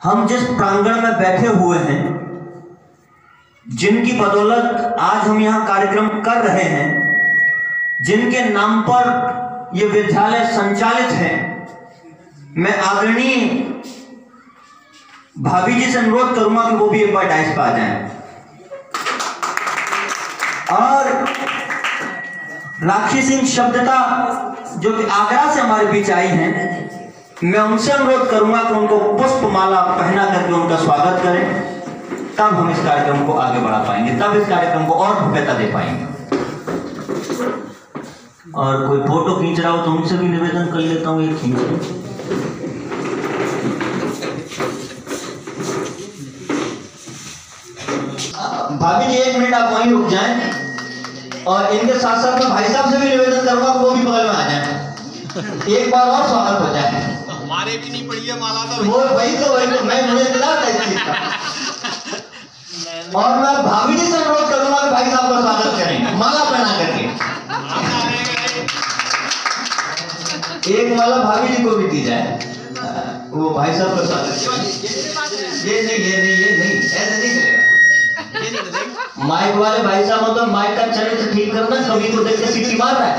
हम जिस प्रांगण में बैठे हुए हैं, जिनकी बदौलत आज हम यहां कार्यक्रम कर रहे हैं, जिनके नाम पर यह विद्यालय संचालित है, मैं आदरणीय भाभी जी से अनुरोध करूंगा कि वो भी एक बार डाइस पर आ जाएं। और राखी सिंह शब्दता जो कि आगरा से हमारे बीच आई हैं, मैं उनसे अनुरोध करूंगा कि उनको पुष्पमाला पहना करके उनका स्वागत करें, तब हम इस कार्यक्रम को आगे बढ़ा पाएंगे, तब इस कार्यक्रम को और भव्यता दे पाएंगे। और कोई फोटो खींच रहा हो तो उनसे भी निवेदन कर लेता हूं, ये खींच लें। भाभी जी एक मिनट आप वहीं रुक जाएं, और इनके साथ साथ मैं भाई साहब से भी निवेदन करूंगा कि वो भी बगल में आ जाएं, एक बार और स्वागत हो जाए। हमारे भी नहीं पड़ी है माला तो वो वही तो मैं मुझे इंतजार था इस चीज का। और मैं भाभी जी से अनुरोध करूंगा कि भाई साहब का स्वागत करें माला पहना करके। एक माला भाभी जी को भी दी जाए, वो भाई साहब का स्वागत करें। ये नहीं ऐसे नहीं चलेगा। माइक वाले भाई साहब हो तो माइक का चरित्र ठीक करना, कभी को देख के सीटी मार रहा है।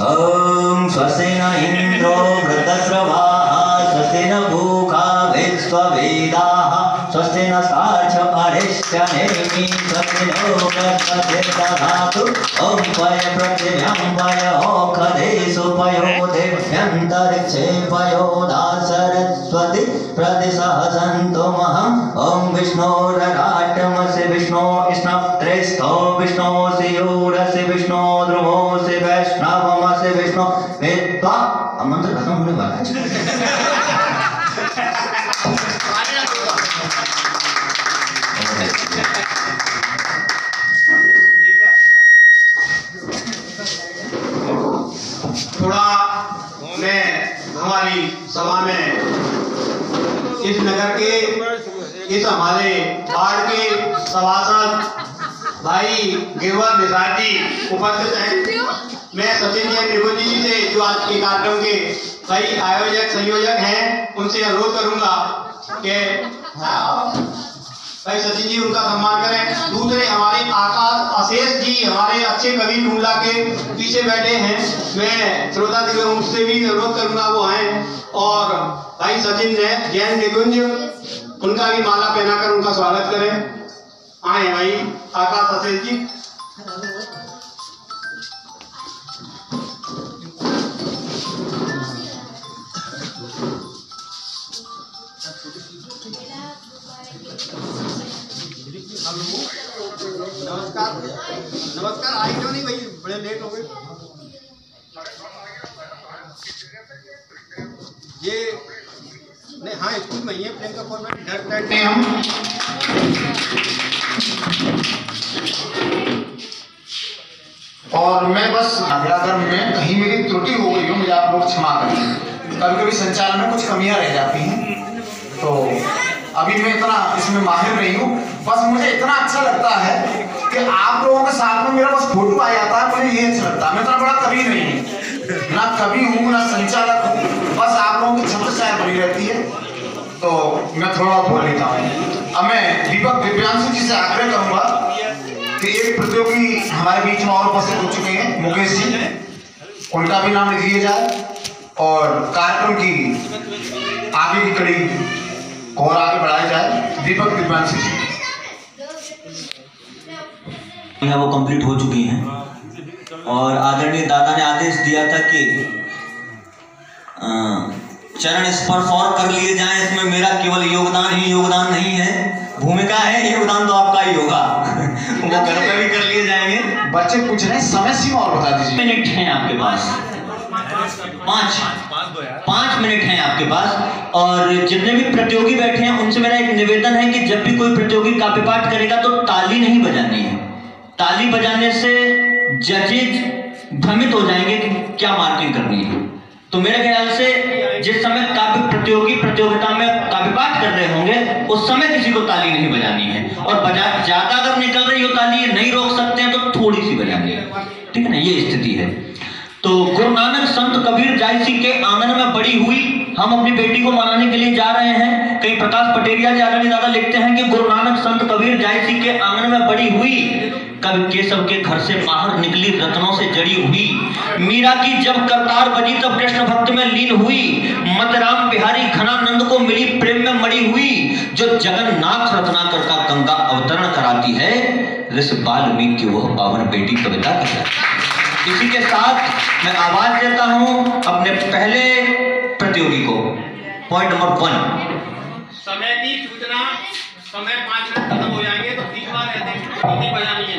ओम स्वस्ति न इंद्रो वृद्धश्रवाः स्वस्ति न भूखा विश्ववेदाः स्वस्ति न सार्च अरिष्टनेमि स्वस्ति नो बृहस्पतिर्दधातु ओम पय पृथिव्यां पय ओखदेषु पयो दिव्यन्तरिक्षे पयोदा सरस्वती प्रतिसहसन्तुमहम् ओम विष्णोरराटमसि विष्णो स्नप्त्रेस्थो विष्णोसि यूरसि विष्णो ध्रुवोसि वैष्णवमसि विष्णु वेत्वा। मंत्र खत्म होने वाला है। थोड़ा मैं हमारी सभा में इस नगर के, इस हमारे वार्ड के सभासद भाई गिरवर निसार जी उपस्थित हैं। मैं सचिन जैन निगोजी जी से, जो आज के कार्यक्रम के कई आयोजक संयोजक हैं, उनसे अनुरोध करूंगा कि भाई सचिन जी उनका सम्मान करें। दूसरे हमारे आकाश अशेष जी हमारे अच्छे कवि टूला के पीछे बैठे हैं, मैं श्रोता दिव्य उनसे भी अनुरोध करूंगा वो आए। और भाई सचिन जैन निकुंज, उनका भी माला पहनाकर उनका स्वागत करें। आए भाई आकाश अशेष जी। नमस्कार। आई क्यों नहीं भाई, बड़े लेट हो गए। ये नहीं, हाँ स्कूल में ही है, प्लेन का फॉर्मेट डर करते हैं हम। और मैं बस अगर मैं कहीं मेरी त्रुटि हो गई हो, मुझे आप लोग क्षमा करें। कभी कभी संचालन में कुछ कमियां रह जाती हैं, तो अभी मैं इतना इसमें माहिर नहीं हूँ। बस मुझे इतना अच्छा लगता है कि आप लोगों के साथ में मेरा बस फोटो आ जाता है, मुझे ये अच्छा लगता है। मैं इतना बड़ा कवि नहीं हूँ, ना कवि हूँ ना संचालक हूँ, बस आप लोगों की छत्र छाया बनी रहती है, तो मैं थोड़ा बोल लेता हूँ। अब मैं दीपक दिव्यांशु जी से आग्रह करूंगा कि एक प्रतियोगी हमारे बीच में और उपस्थित हो चुके हैं, मुकेश जी, उनका भी नाम लिख लिया जाए और कार्यक्रम की आगे की कड़ी और आगे बढ़ाया जाए। दीपक दिव्यांशु जी वो कंप्लीट हो चुकी हैं, और आदरणीय दादा ने आदेश दिया था कि चरण स्पर्श और कर लिए जाएं। इसमें मेरा केवल योगदान ही योगदान नहीं है, भूमिका है, योगदान तो आपका ही होगा। वो घर पे भी कर लिए जाएंगे। बच्चे पूछ रहे हैं, समय सीमा और बता दीजिए। मिनट हैं आपके पास, 5 मिनट हैं आपके पास। और जितने भी प्रतियोगी बैठे हैं उनसे मेरा एक निवेदन है कि जब भी कोई प्रतियोगी काव्य पाठ करेगा तो ताली नहीं बजानी है। ताली बजाने से जजेज भ्रमित हो जाएंगे कि क्या मार्किंग करनी है। तो मेरे ख्याल से जिस समय काव्य प्रतियोगी प्रतियोगिता में काव्य पाठ कर रहे होंगे उस समय किसी को ताली नहीं बजानी है, और ज्यादा अगर निकल रही हो ताली नहीं रोक सकते हैं तो थोड़ी सी बजानी है, ठीक है ना, ये स्थिति है। कबीर जायसी के आंगन में बड़ी हुई। हम अपनी बेटी को मनाने के लिए जा रहे हैं। कहीं प्रकाश पटेरिया जी आदरणीय दादा लिखते हैं कि गुरु नानक संत कबीर जायसी के आंगन में बड़ी हुई, कवि केशव के घर से बाहर निकली रत्नों से जड़ी हुई। मीरा की जब करतार बजी तब कृष्ण भक्त में लीन हुई। मतराम बिहारी घनानंद को मिली प्रेम में मड़ी हुई। जो जगन्नाथ रत्नाकर का गंगा अवतरण कराती है, ऋष वाल्मीकि की वह पावन बेटी कविता कहलाती। इसी के साथ मैं आवाज देता हूं अपने पहले प्रतियोगी को। Point number 1। समय की सूचना, समय 5 मिनट खत्म हो जाएंगे तो 3 बार रहते हैं, बजानी है,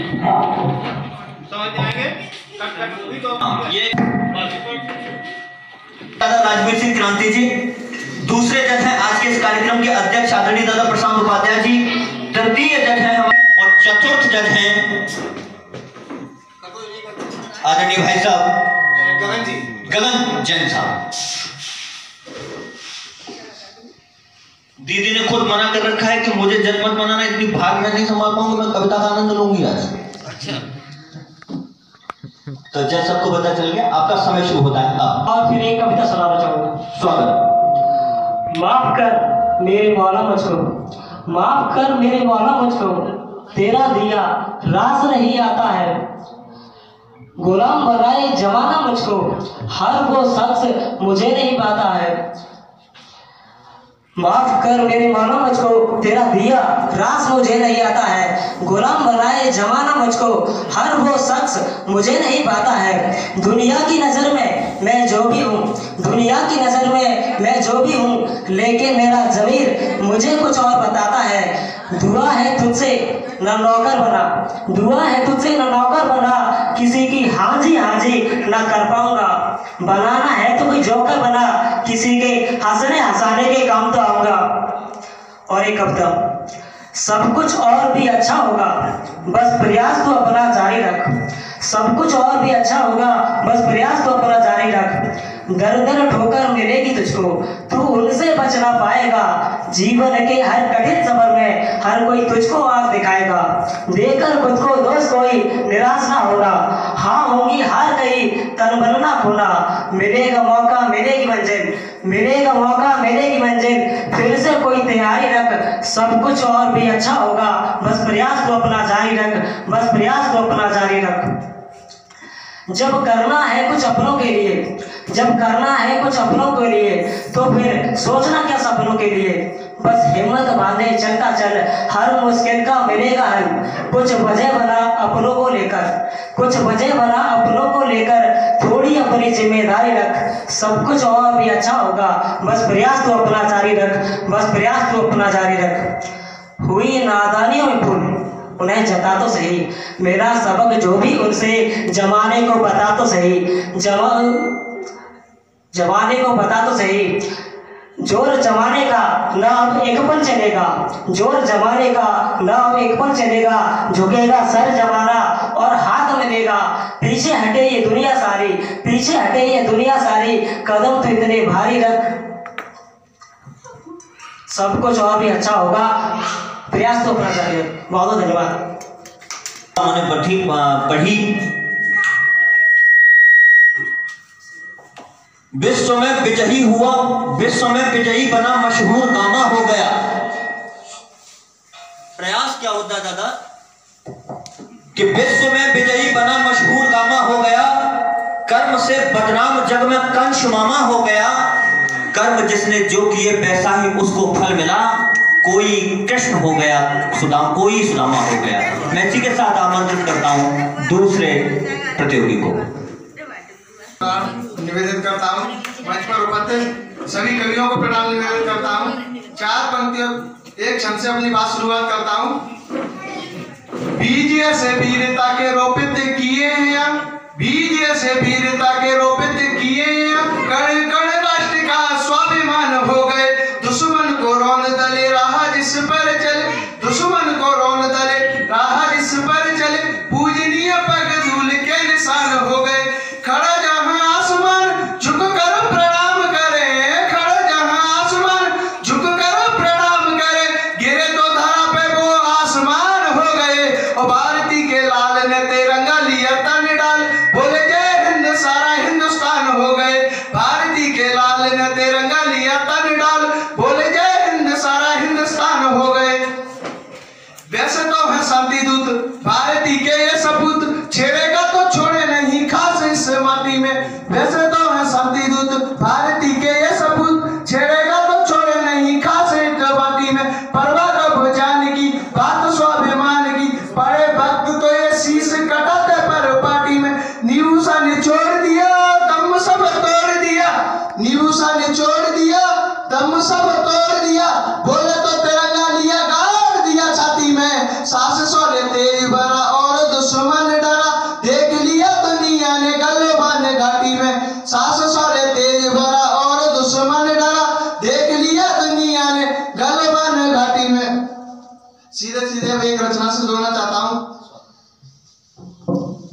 समझ जाएंगे। कट होगी तो ये दादा राजवीर सिंह क्रांति जी। दूसरे जज हैं आज के इस कार्यक्रम के अध्यक्ष आदरणीय दादा प्रशांत उपाध्याय जी। तृतीय जज हैं और चतुर्थ जज हैं आदरणीय भाई साहब गगन जैन साहब। दीदी ने खुद मना कर रखा है कि मुझे जज मत बनाना, इतनी भाग मैं नहीं संभाल पाऊंगी, मैं कविता का आनंद लूंगी आज। अच्छा, तो जज सबको पता चल गया, आपका समय शुरू होता है अब। और फिर एक कविता सुनाना चाहूंगा। स्वागत। माफ कर मेरे मौला मुझको, माफ कर मेरे मौला मुझको, तेरा दिया रास नहीं आता है। गुलाम बनाए जमाना मुझको, हर वो शख्स मुझे नहीं पाता है। माफ कर मेरे मौला मुझको, तेरा दिया रास मुझे नहीं आता है। गुलाम बनाए जमाना मुझको, हर वो शख्स मुझे नहीं पाता है। दुनिया की नज़र में मैं जो भी हूँ, दुनिया की नज़र में मैं जो भी हूँ, लेकिन मेरा ज़मीर मुझे कुछ और बताता है। दुआ है तुझसे न नौकर बना, दुआ है तुझसे न नौकर बना, किसी की हाजी हाजी न कर पाऊंगा। बनाना है तो कोई जोकर बना, किसी के हंसने हंसाने के काम तो आऊंगा। और एक कविता, सब कुछ और भी अच्छा होगा, बस प्रयास तो अपना जारी रख। सब कुछ और भी अच्छा होगा, बस प्रयास तो अपना जारी रख। दर दर ठोकर मिलेगी तुझको, तू उनसे बच ना पाएगा। जीवन के हर कठिन सफर में हर कोई तुझको आग दिखाएगा। देकर खुद को दोस्त कोई निराश ना होना, हाँ होंगी हार गई तन बनना खोना। मिलेगा मौका मिलेगी मंजिल, मिलेगा मौका मिलेगी मंजिल, फिर से कोई तैयारी रख। सब कुछ और भी अच्छा होगा, बस प्रयास तो अपना जारी रख, बस प्रयास तो अपना जारी रख। जब करना है कुछ अपनों के लिए, जब करना है कुछ अपनों के लिए, तो फिर सोचना क्या सपनों के लिए। बस हिम्मत बांधे चलता चल, हर मुश्किल का मिलेगा हल। कुछ वजह बना अपनों को लेकर, कुछ वजह बना अपनों को लेकर, थोड़ी अपनी जिम्मेदारी रख। सब कुछ और भी अच्छा होगा, बस प्रयास तो अपना जारी रख, बस प्रयास तो अपना जारी रख। हुई नादानियों में भूल उन्हें जता तो सही, मेरा सबक जो भी उनसे जमाने को बता तो सही। जमाने को बता तो सही, जोर जमाने का ना अब एक पल चलेगा, जोर जमाने का ना अब एक पल चलेगा। झुकेगा सर जमाना और हाथ मिलेगा, पीछे हटे ये दुनिया सारी, पीछे हटे ये दुनिया सारी, कदम तो इतने भारी रख। सब कुछ और भी अच्छा होगा, प्रयास तो अपना चाहिए। बहुत बहुत धन्यवाद। मैंने पढ़ी विश्व में विजयी हुआ, विश्व में विजयी बना, मशहूर गामा हो गया। प्रयास क्या होता है दादा कि विश्व में विजयी बना, मशहूर गामा हो गया। कर्म से बदनाम जग में कंस मामा हो गया। कर्म जिसने जो किए वैसा ही उसको फल मिला। कोई कृष्ण हो गया सुदामा, कोई सुदामा हो गया। मैं इसी के साथ आमंत्रित करता हूं दूसरे प्रतियोगी को। निवेदन करता हूं, मंच पर उपस्थित सभी कवियों को प्रणाम निवेदन करता हूं। 4 पंक्तियों एक छंद से अपनी बात शुरुआत करता हूं। बीज ऐसे वीरता के रोपित किए हैं, बीज ऐसे वीरता के रोपित किए हैं, कण कण राष्ट्र का स्वाभिमान हो गए। दुश्मन को रौन दले राह जिस पर चले, दुश्मन को रौन दले राह जिस पर चले, पूजनीय पग धूल के निशान हो गए। खड़ा जहां आसमान झुक कर प्रणाम करे, खड़ा जहां आसमान झुक कर प्रणाम करे, गिरे तो धरा पे वो आसमान हो गए। और भारती के लाल ने तिरंगा लिया तन डाल, बोले जय हिंद सारा हिंदुस्तान हो गए। में। वैसे तो है शांति दूत भारती के ये सबूत, छेड़ेगा तो छोड़े नहीं खासे कबाटी में। परवाह कब जाने की बात स्वाभिमान की, बड़े भक्त तो ये शीश कटाते पर पार्टी में। नींबू सा निचोड़ दिया दम सब तोड़ दिया, नींबू सा निचोड़ दिया दम सब तोड़ दिया। बोले तो तिरंगा लिया गाड़ दिया छाती में, सास सोले तेज भरा और दुश्मन डरा। देख लिया दुनिया ने गलबान घाटी में, सास सोले तेज भरा और दुश्मन डरा। देख लिया दुनिया ने गलबान घाटी में। सीधे सीधे मैं एक रचना से जोड़ना चाहता हूं।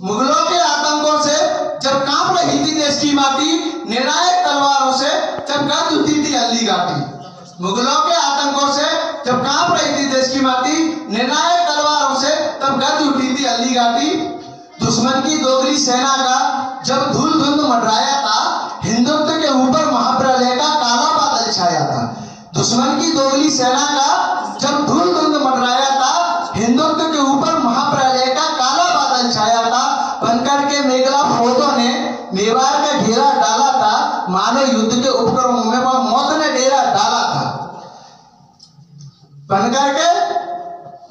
मुगलों के आतंकों से जब कांप रही थी देश की माटी, निर्णायक तलवारों से जब गद उठी थी हल्दी घाटी। मुगलों के आतंकों से जब कांप रही थी देश की माटी, निर्णायक तलवारों से तब गद उठी थी हल्दी घाटी। दुश्मन की दोगली सेना का जब धूल धुंध मंडराया था, हिंदुत्व के ऊपर महाप्रलय का काला बादल छाया था। दुश्मन की दोगली सेना का जब धूल धुंध मंडराया था, हिंदुत्व के ऊपर महाप्रलय का काला बादल छाया था। बनकर के मेघला फौजों ने मेवाड़ का घेरा डाला था, मानो युद्ध के उपक्रमों में वह मौत ने डेरा डाला था। बनकर के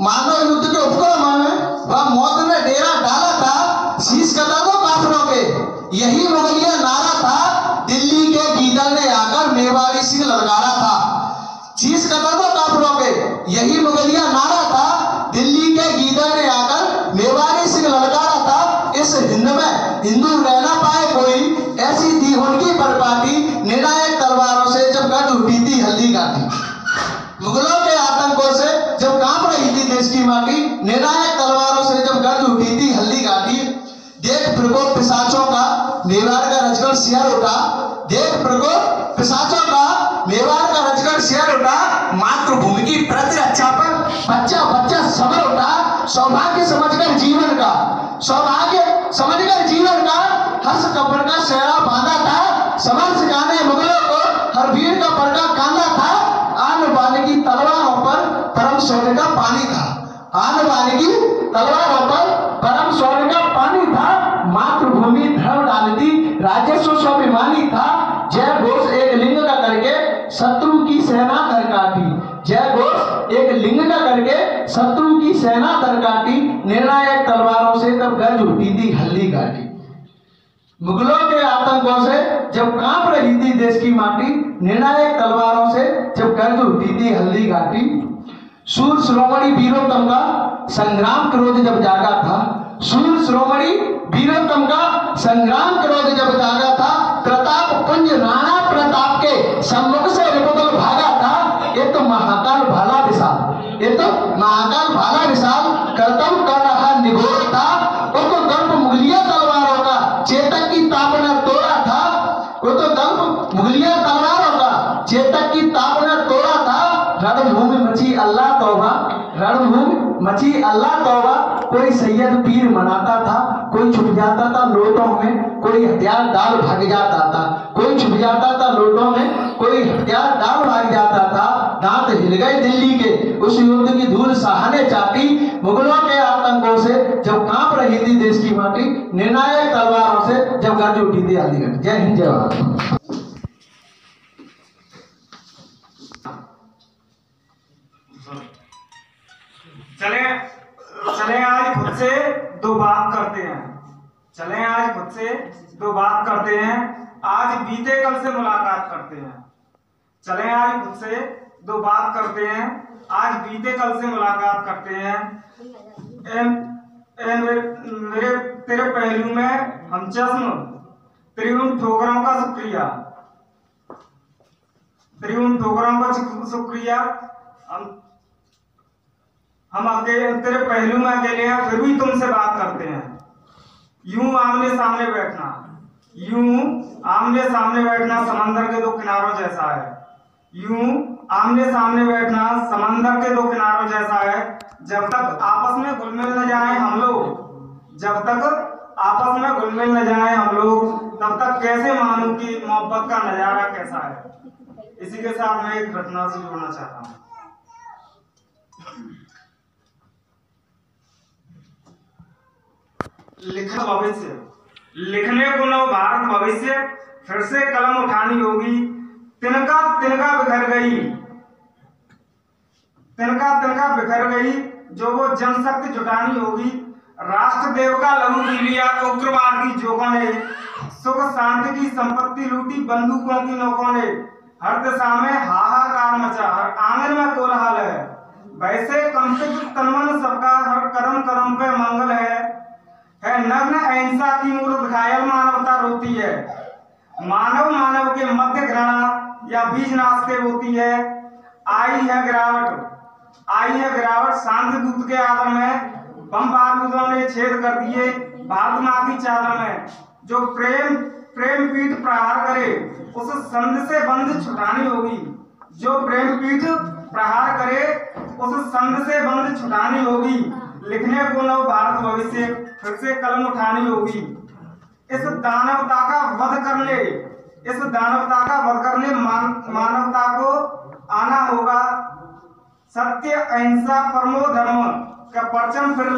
मानो युद्ध के उपक्रमों में वह मौत ने डेरा डाला था। शीश कटा दो काफिरों के, यही मुगलिया नारा था। दिल्ली के गीदड़ ने आकर मेवाड़ी सिंह ललकारा था। शीश कटा दो काफिरों के, यही मुगलिया नारा था। दिल्ली के गीदड़ ने आकर मेवाड़ी सिंह ललकारा था। इस हिंद में हिंदू रह ना पाए कोई, ऐसी थी उनकी बर्बादी। निर्णायक तलवारों से जब गद उठी थी हल्दी घाटी। मुगलों के आतंकों से जब कांप रही थी देश की माटी, निर्णायक तलवारों से जब गद उठी थी हल्दी घाटी। देख प्रकोप पिशाचों का मेवाड़ का रजगढ़ सियार उठा, देख प्रकोप पिशाचों का मेवाड़ का रजगढ़ सियार उठा। मातृभूमि की प्रतिरक्षा पर बच्चा बच्चा सबर उठा। सौभाग्य समझकर जीवन का, सौभाग्य समझकर जीवन का हर्ष कब्र का सेहरा बांधा था। समर सिखाने मुगलों को हर वीर का पर्दा कांधा था। आन बान की तलवारों पर परम सोने का पानी था। आन बान की तलवारों पर परम सोने का पानी था। मातृभूमि धर्म डालती राजस्व स्वाभिमानी था। जय घोष एक लिंग का करके शत्रु की सेना कर काटी। जय घोष एक लिंग का करके शत्रु की सेना कर काटी। निर्णायक तलवारों से तब गज उठी थी हल्दी घाटी। मुगलों के आतंकों से जब कांप रही थी देश की माटी, निर्णायक तलवारों से जब गज उठी थी हल्दी घाटी। सूर शिरोमणि वीरोत्तम का संग्राम क्रोध जब जागा था। सूर शिरोमणि वीरोत्तम का संग्राम क्रोध जब जागा था। प्रताप पुंज राणा प्रताप के सम्मुख से रिपुदल भागा था। ये तो महाकाल भाला विशाल, ये तो महाकाल भाला विशाल करतम कर रहा निगोर था। वो तो दंप मुगलिया तलवारों का चेतक की ताप ने तोड़ा था। वो तो दंप मुगलिया तलवारों का चेतक की ताप ने तोड़ा था। रणभूमि मची अल्लाह तौबा, रणभूमि मची अल्लाह तौबा। कोई सैयद पीर मनाता था, कोई छुप जाता था लोटों में, कोई हथियार डाल भाग जाता था। कोई छुप जाता था लोटों में, कोई हथियार डाल भाग जाता था। दांत हिल गए दिल्ली के, उस युद्ध की धूल सहाने चाटी। मुगलों के आतंकों से जब कांप रही थी देश की माटी, निर्णायक तलवारों से जब गरज उठी थी हल्दी घाटी। जय हिंद, जय भारत। चले आज खुद से दो बात करते हैं। चले आज खुद से दो बात करते हैं। आज बीते कल से मुलाकात करते हैं। चले आज खुद से दो बात करते हैं। आज बीते कल से मुलाकात करते हैं। मेरे तेरे पहलू में हम चश्म तेरी उन ठोकरों का शुक्रिया, तेरी उन ठोकरों का शुक्रिया। हम अकेले तेरे पहलू में अकेले हैं, फिर भी तुमसे बात करते हैं। यूं आमने सामने बैठना, यूं आमने सामने बैठना समंदर के दो किनारों जैसा है। यूं आमने सामने बैठना समंदर के दो किनारों जैसा है। जब तक आपस में घुल-मिल न जाए हम लोग, जब तक आपस में घुल-मिल न जाए हम लोग, तब तक कैसे मानूं कि मोहब्बत का नजारा कैसा है। इसी के साथ मैं एक रचना से जोड़ना चाहता हूँ। लिखा भविष्य, लिखने को नव भारत भविष्य, फिर से कलम उठानी होगी। तिनका तिनका बिखर गई, तिनका तिनका बिखर गई, जो वो जनशक्ति जुटानी होगी। राष्ट्रदेव का लहू पी लिया उग्रवाद की जोगों ने, सुख शांति की संपत्ति लूटी बंदूकों की नोकों ने। हर दिशा में हाहाकार मचा, हर आंगन में कोलाहल है। वैसे कंपित तनमन सबका, हर कदम कदम पे मंगल है नग्न अहिंसा की मूर्त घायल मानवता रोती है। मानव मानव के मध्य घृणा या बीज नाचते होती है। आई है गिरावट शांति दूत के आदर में। बम बारूदों ने छेद कर दिए भारत माँ की चादर में। जो प्रेम पीठ प्रहार करे, उस संध से बंध छुटानी होगी। जो प्रेम पीठ प्रहार करे, उस संध से बंध छुटानी होगी। लिखने को नव भारत भविष्य, फिर से कलम उठानी होगी। इस दानवता का वध करने मानवता को आना होगा। सत्य अहिंसा परमो धर्म का परचम फिर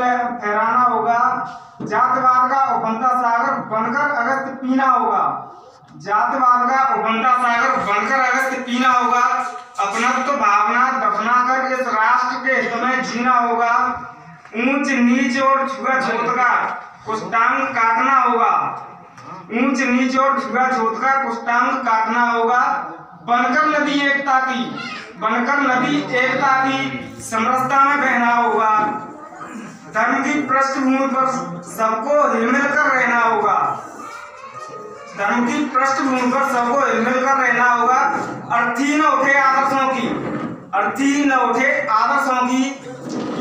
फहराना होगा। जातिवाद का उफनता सागर बनकर अगस्त पीना होगा। जातिवाद का उफनता सागर बनकर अगस्त पीना होगा। अपनत्व भावना दफना कर इस राष्ट्र के हित में जीना होगा। ऊंच नीच और छुआ-छूत का कुष्ठांग काटना होगा। ऊंच नीच और छुआ-छूत का कुष्ठांग काटना होगा। बनकर नदी एकता की समरसता में बहना होगा। धर्म की पृष्ठभूमि पर सबको हिलमिल कर रहना होगा। धर्म की पृष्ठभूमि पर सबको हिलमिल कर रहना होगा। अर्थी न उठे आदर्शों की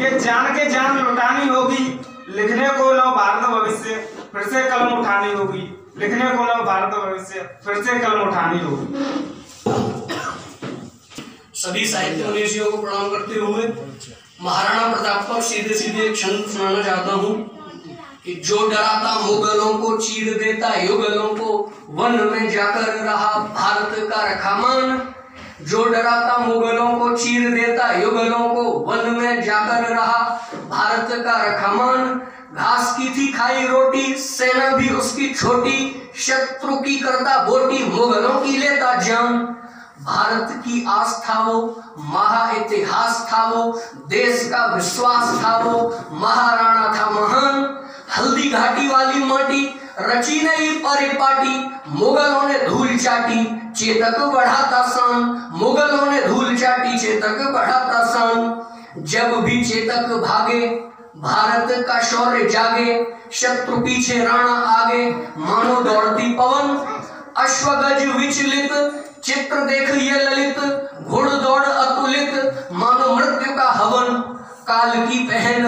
ये जान के जान लुटानी होगी। लिखने को नव भारत भविष्य, फिर से कलम उठानी होगी। लिखने को नव भारत भविष्य, फिर से कलम उठानी होगी। सभी साहित्य मनीषियों को प्रणाम करते हुए महाराणा प्रताप पर सीधे सीधे एक छंद सुनाना चाहता हूँ कि जो डराता मुगलों को चीर देता युगलों को, वन में जाकर रहा भारत का रखा मान। जो डराता मुगलों को चीर देता युगलों को, वन में जाकर रहा भारत का रखा मान। घास की थी खाई रोटी, सेना भी उसकी छोटी, शत्रु की करता बोटी, मुगलों की लेता जान। भारत की आस्था वो, महा इतिहास था वो, देश का विश्वास था वो, महाराणा था महान। हल्दी घाटी वाली माटी रची नहीं परिपाटी, मुगलों ने धूल चाटी चेतक बढ़ाता शान। मुगलों ने धूल चाटी चेतक बढ़ाता शान। जब भी चेतक भागे भारत का शौर्य जागे, शत्रु पीछे राणा आगे, मानो दौड़ती पवन। अश्वगज विचलित चित्र देख ये ललित, घुड़दौड़ अतुलित, मानो मृत्यु का हवन। काल की पहन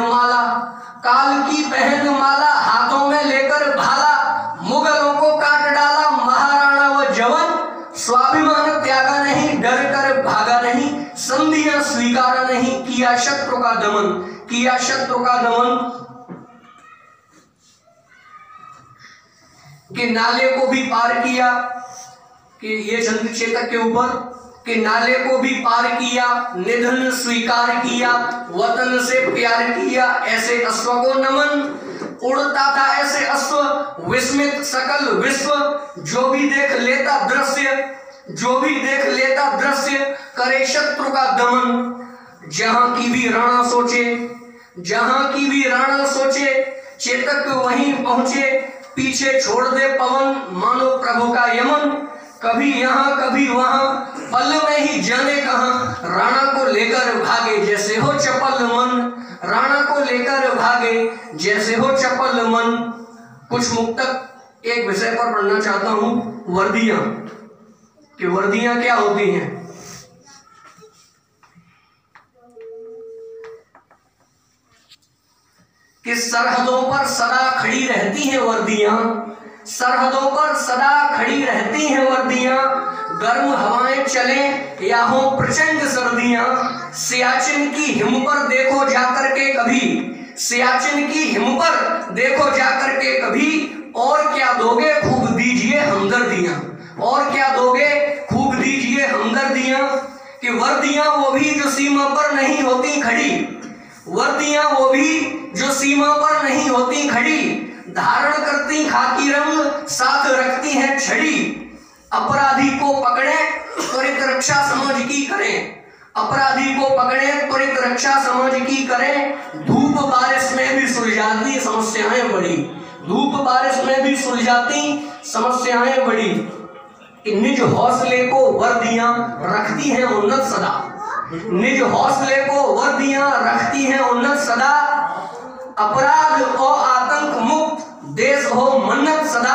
माला हाथों में लेकर भाला, मुगलों को काट डाला महाराणा वो जवन। स्वाभिमान त्यागा नहीं, डर कर भागा नहीं, संधियां स्वीकारा नहीं, किया शत्रु का दमन। कि नाले को भी पार किया, कि ये छंद चेतक के ऊपर, कि नाले को भी पार किया, निधन स्वीकार किया, वतन से प्यार किया, ऐसे अश्व को नमन। उड़ता था ऐसे अश्व विस्मित सकल विश्व, जो भी देख लेता दृश्य करे शत्रु का दमन। जहां की भी राणा सोचे चेतक वहीं पहुंचे, पीछे छोड़ दे पवन, मानो प्रभु का यमन। कभी यहाँ कभी वहां, पल में ही जाने कहां, राणा को लेकर भागे जैसे हो चपल मन। राणा को लेकर भागे जैसे हो चपल मन। कुछ मुक्तक एक विषय पर पढ़ना चाहता हूं, वर्दियां। कि वर्दियां क्या होती हैं। कि सरहदों पर सदा खड़ी रहती हैं वर्दियां, सरहदों पर सदा खड़ी रहती हैं वर्दियां। गर्म हवाएं चले या हो प्रचंड सर्दियां, सियाचिन की हिम पर देखो जाकर के कभी, सियाचिन की हिम पर देखो जाकर के कभी। और क्या दोगे खूब दीजिए हमदर्दियां, और क्या दोगे खूब दीजिए हमदर्दियां। कि वर्दियां वो भी जो सीमा पर नहीं होती खड़ी, वर्दियां वो भी जो सीमा पर नहीं होती खड़ी, धारण करती खाकी रंग, साथ रखती हैं छड़ी। अपराधी को पकड़े त्वरित रक्षा समझ की करें, अपराधी को पकड़े त्वरित रक्षा समझ की करें। धूप बारिश में भी सुलझाती समस्याएं बड़ी, धूप बारिश में भी सुलझाती समस्याएं बड़ी। निज हौसले को वर्दियां रखती हैं उन्नत सदा, निज हौसले को वर्दियां रखती हैं उन्नत सदा। अपराध और आतंक मुक्त देश हो मन्नत सदा।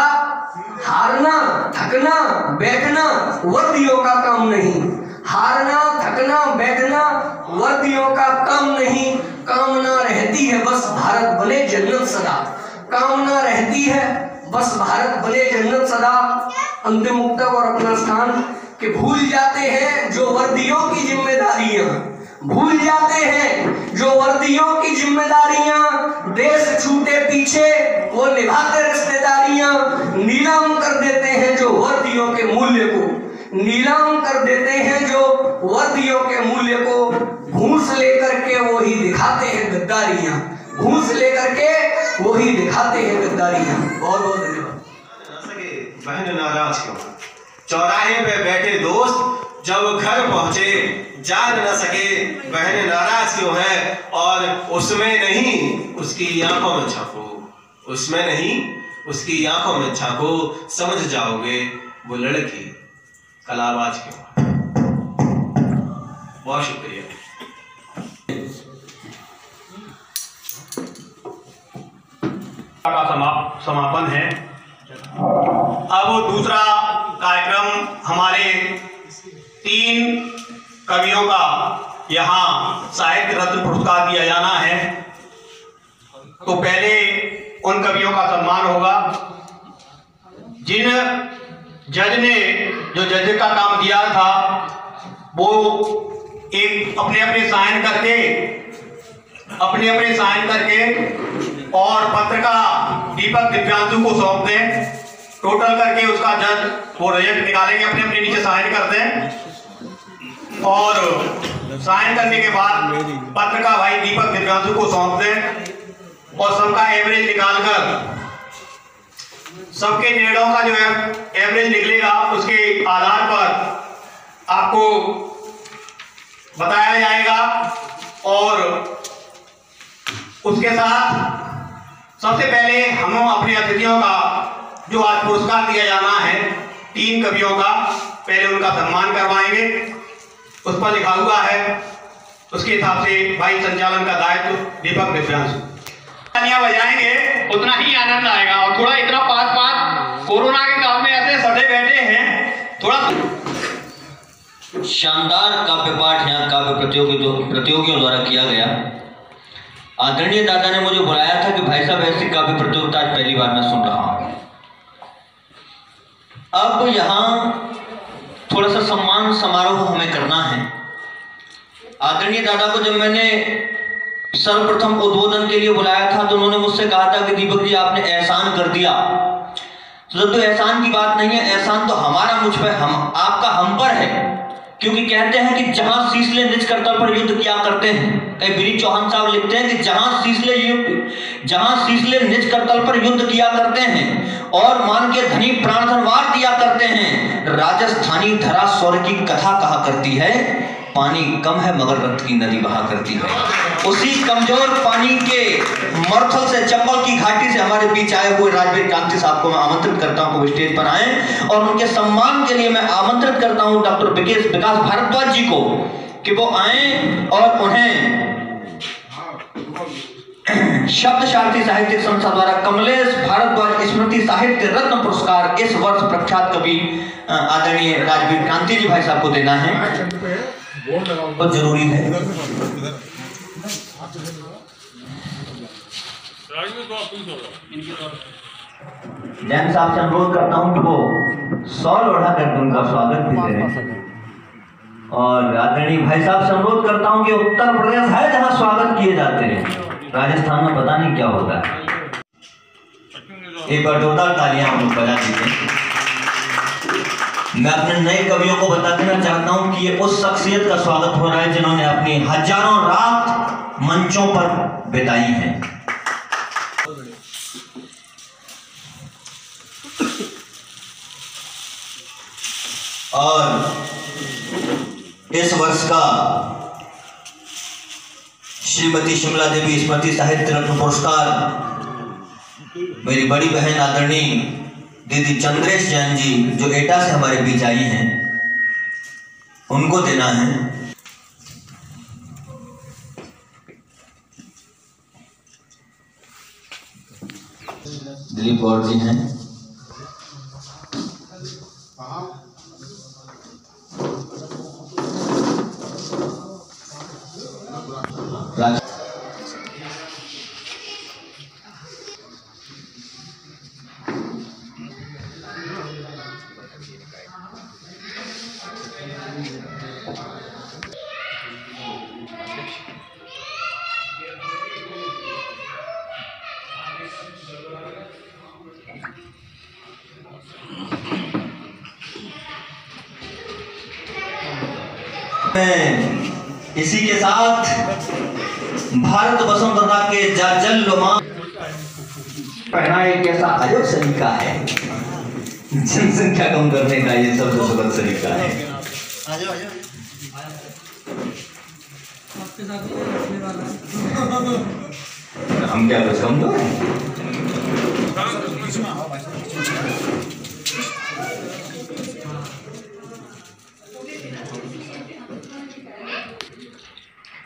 हारना थकना बैठना वर्दियों का काम नहीं, हारना थकना बैठना वर्दियों का काम नहीं। कामना रहती है बस भारत बने जन्नत सदा, कामना रहती है बस भारत बने जन्नत सदा। अंतिम मुक्तक और अपना स्थान कि भूल जाते हैं जो वर्दियों की जिम्मेदारियां, भूल जाते हैं जो वर्दियों की जिम्मेदारियां। देश छूटे पीछे वो निभाते रिश्तेदारियां। नीलाम कर देते हैं जो वर्दियों के मूल्य को, नीलाम कर देते हैं जो वर्दियों के मूल्य को। घूस लेकर के वो ही दिखाते हैं गद्दारियां, घूस लेकर के वो ही दिखाते हैं गद्दारियां। बहुत बहुत धन्यवाद। बहन नाराज क्यों? चौराहे पे बैठे दोस्त जब घर पहुंचे जान न सके बहन नाराज क्यों है। और उसमें नहीं उसकी आंखों में झांको, उसमें नहीं उसकी आंखों में झांको, समझ जाओगे वो लड़की कलाबाज क्यों। बहुत शुक्रिया। का समापन है। अब दूसरा कार्यक्रम हमारे 3 कवियों का यहाँ साहित्य रत्न पुरस्कार दिया जाना है। तो पहले उन कवियों का सम्मान होगा जिन जज ने जो जज का काम दिया था वो एक अपने अपने साइन करके और पत्र का दीपक दिव्यांशु को सौंप दें। टोटल करके उसका जज वो रिजल्ट निकालेंगे, अपने अपने नीचे साइन कर दें और साइन करने के बाद पत्र का भाई दीपक दिव्यांशु को सौंप दें और सबका एवरेज निकालकर सबके निर्णयों का जो है एवरेज निकलेगा, उसके आधार पर आपको बताया जाएगा। और उसके साथ सबसे पहले हम अपने अतिथियों का जो आज पुरस्कार दिया जाना है 3 कवियों का, पहले उनका सम्मान करवाएंगे। उस पर लिखा हुआ है, उसके हिसाब से भाई संचालन का दायित्व दीपक दिव्यांशु। तालियां बजाएंगे उतना ही आनंद आएगा। और थोड़ा इतना पास कोरोना के काम में ऐसे सड़े बैठे हैं, थोड़ा शानदार काव्य पाठ यहाँ काव्य प्रतियोगियों द्वारा किया गया। आदरणीय दादा ने मुझे बुलाया था कि भाई साहब ऐसी काव्य प्रतियोगिता आज पहली बार मैं सुन रहा हूं। अब यहाँ थोड़ा सा सम्मान समारोह हमें करना है। आदरणीय दादा को जब मैंने सर्वप्रथम उद्बोधन के लिए बुलाया था तो उन्होंने मुझसे कहा था कि दीपक जी आपने एहसान कर दिया। तो एहसान की बात नहीं है, एहसान तो हमारा मुझ पर, हम आपका हम पर है। क्योंकि कहते हैं कि जहां सीसले निज करतल पर युद्ध किया करते हैं, कई बिरी चौहान साहब लिखते हैं कि जहां सीसले निज करतल पर युद्ध किया करते हैं और मान के धनी प्राण धनवार दिया करते हैं, राजस्थानी धरा शौर्य की कथा कहा करती है। पानी कम है मगर रक्त की नदी बहा करती है। उसी कमजोर पानी के मरथल से चप्पल की घाटी से हमारे बीच आए हुए राजवीर क्रांति साहब को मैं आमंत्रित करता हूं कि स्टेज पर आए और उनके सम्मान के लिए मैं आमंत्रित करता हूं डॉक्टर विकास भारद्वाज जी को कि वो आए और उन्हें शब्द शांति साहित्यिक संस्था द्वारा कमलेश भारद्वाज स्मृति साहित्य रत्न पुरस्कार इस वर्ष प्रख्यात कवि आदरणीय राजवीर क्रांति जी भाई साहब को देना है, बहुत जरूरी है। जैन साहब से अनुरोध करता हूं कि वो शॉल ओढ़ा करके उनका स्वागत भी करें। और आदरणीय भाई साहब से अनुरोध करता हूं कि उत्तर प्रदेश है जहां स्वागत किए जाते हैं, राजस्थान में पता नहीं क्या होता है। एक बार जोरदार तालियां हम लोग बजा दीजिए। मैं अपने नए कवियों को बता देना चाहता हूं कि ये उस शख्सियत का स्वागत हो रहा है जिन्होंने अपनी हजारों रात मंचों पर बिताई हैं। और इस वर्ष का श्रीमती शिमला देवी स्मृति साहित्य रत्न पुरस्कार मेरी बड़ी बहन आदरणीय दीदी चंद्रेश जैन जी जो एटा से हमारे बीच आई हैं, उनको देना है। दिलीप गौर जी हैं। इसी के साथ भारत वसुंधरा के जाजल्लुमा पहना एक ऐसा अजब सलीका है, जनसंख्या कम करने का ये सबसे सुलभ तरीका है। हम क्या कुछ कम दो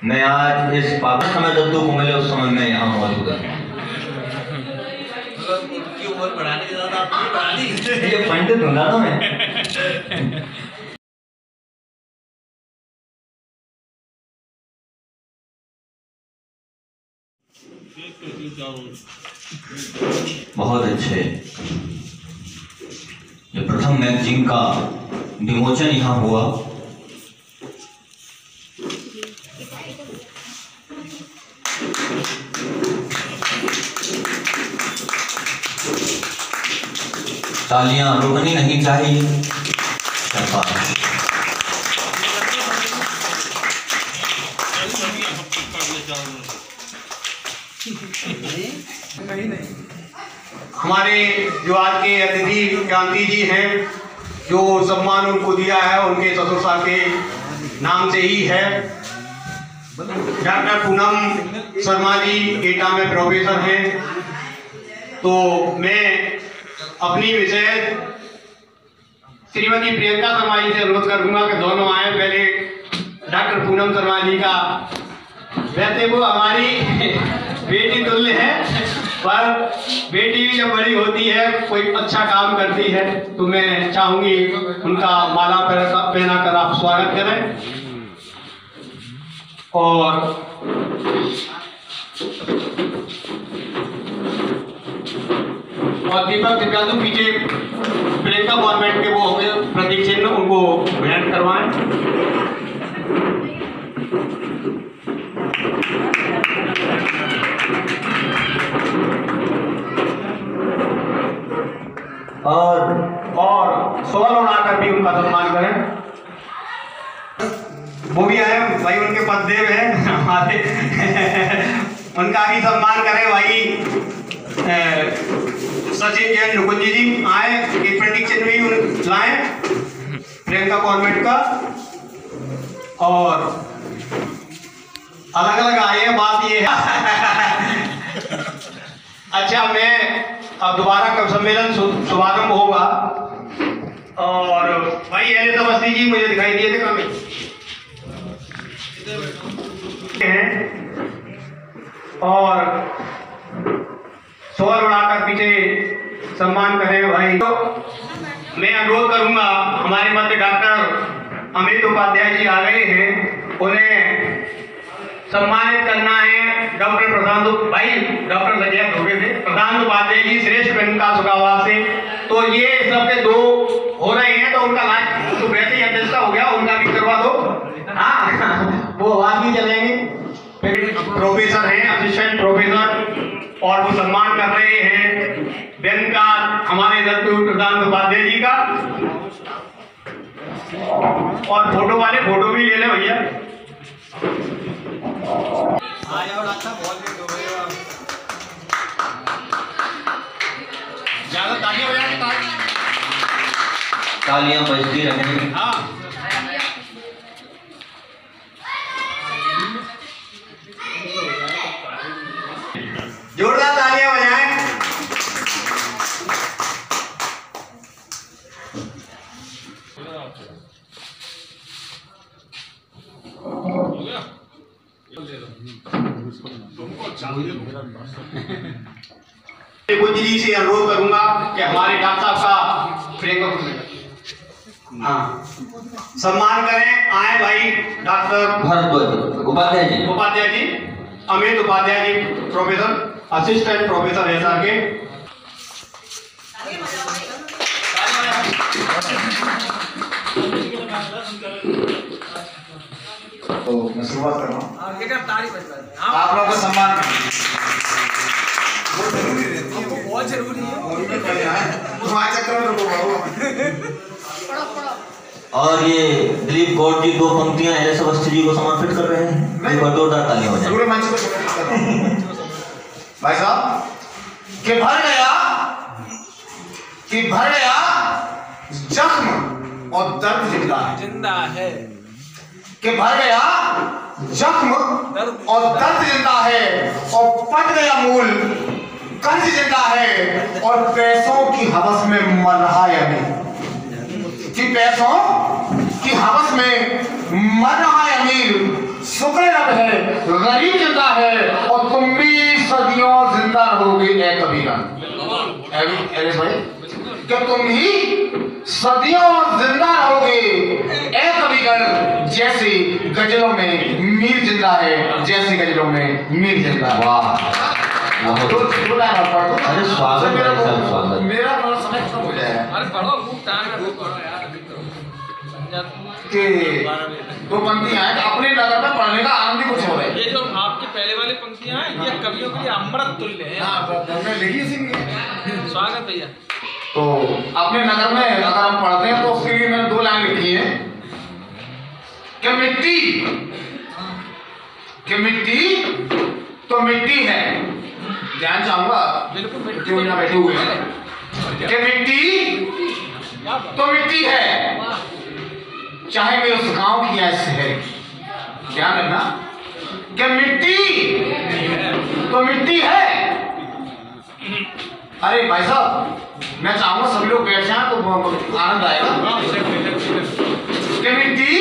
मैं आज इस पावन समय दद्दू को मिले उस समय में यहाँ मौजूद है। ये पंडित हूँ ना मैं। बहुत अच्छे। ये प्रथम मैगजीन का विमोचन यहाँ हुआ। तालियां रुकनी नहीं चाहिए। हमारे जो आज के अतिथि क्रांति जी हैं, जो सम्मान उनको दिया है उनके ससुर साहब के नाम से ही है। डॉक्टर पूनम शर्मा जी एटा में प्रोफेसर हैं। तो मैं अपनी विषय श्रीमती प्रियंका शर्मा जी से अनुरोध करूंगा कि दोनों आए। पहले डॉक्टर पूनम शर्मा जी का, वैसे वो हमारी बेटी तुल्य है, पर बेटी भी जब बड़ी होती है कोई अच्छा काम करती है तो मैं चाहूंगी उनका माला पहना कर आप स्वागत करें। और दीपक दिव्यांशु पीछे प्रियंका गवर्नमेंट के वो हो गए प्रतीक चिन्ह, उनको भेंट करवाएं। और शॉल उड़ाकर भी उनका सम्मान करें। वो भी आए भाई, उनके पददेव हैं हमारे उनका भी सम्मान करें भाई। सचिन जैन नुकुंजी जी आए, एक प्रतीक चिन्ह भी लाएं प्रियंका कॉन्वेंट का। और अलग अलग आए हैं, बात ये है अच्छा, मैं अब दोबारा कब सम्मेलन शुभारंभ होगा। और भाई एलिस अवस्थी जी मुझे दिखाई दिए थे कभी और शॉल उड़ाकर पीछे सम्मान करें भाई। तो मैं अनुरोध करूंगा, हमारे मध्य डॉक्टर अमित उपाध्याय जी आ गए हैं, उन्हें सम्मानित करना है। डॉक्टर प्रशांत भाई, डॉक्टर लजिया धोबे से प्रशांत उपाध्याय जी श्रेष्ठ का सुखावास से, तो ये सबके दो हो रहे हैं, तो उनका लाइफ तो वैसे ही अध्यक्षता हो गया, उनका भी करवा दो। हाँ वो आवाज भी चलेंगे। प्रोफेसर हैं, असिस्टेंट प्रोफेसर, और वो सम्मान कर रहे हैं बैंक का हमारे दत्तू प्रशांत उपाध्याय जी का। और फोटो वाले फोटो भी ले ले भैया। ज्यादा तालियां बजा के तालियां बजती रहें। जोरदार तालियां बजाएं। कुछ जी से अनुरोध करूंगा कि हमारे डॉक्टर साहब का सम्मान करें। आए भाई doctor Bharadwaj Upadhyay ji, Amit Upadhyay ji, professor, assistant professor SR के। तो मैं शुरुआत कर रहा हूँ। आप लोगों का सम्मान बहुत जरूरी है। और ये दिलीप गौड़ जी 2 पंक्तियां एल एस अवस्थी जी को समर्पित कर रहे हैं। एक बार जोरदार तालियां हो जाए। पूरे मंच को समर्पित कर रहा हूं। भाई साहब कि भर गया जख्म और दर्द जिंदा है कि भर गया जख्म और दर्द जिंदा है और पट गया मूल कर्ज जिंदा है और पैसों की हवस में मर रहा है अमीर कि पैसों की हवस में मर रहा है अमीर। शुक्र रब है गरीब जिंदा है और तुम भी सदियों जिंदा रहोगे ए कबीरा। एलिस भाई कि तुम ही सदियों जिंदा रहोगे ए कबीर। जैसे गजलों में मीर जिंदा है, जैसे गजलों में मीर जिंदा। वाह अरे स्वागत है सब, स्वागत। मेरा थोड़ा समय खत्म हो जाएगा। अरे पढ़ो खूब टाइम है, पढ़ो यार। कि 2 पंक्तियां हैं, अपने नगर में पढ़ने का आनंद ही कुछ हो रहा है। ये जो आपकी पहले वाली पंक्तियां हैं, ये कवियों के लिए अमृत तुल्य है। हमने लिखी इसी स्वागत भैया। तो अपने नगर में अगर हम पढ़ते हैं तो उसके लिए मैंने 2 लाइन लिखी है कि मिट्टी तो मिट्टी है। ध्यान चाहूंगा बिल्कुल जो यहाँ बैठे हुए हैं कि मिट्टी तो मिट्टी है, चाहे मैं उस गांव की या शहर की। ध्यान रखना कि मिट्टी तो मिट्टी है। अरे भाई साहब मैं चाहूंगा सभी लोग बैठ जाएं तो आनंद आएगा। कि मिट्टी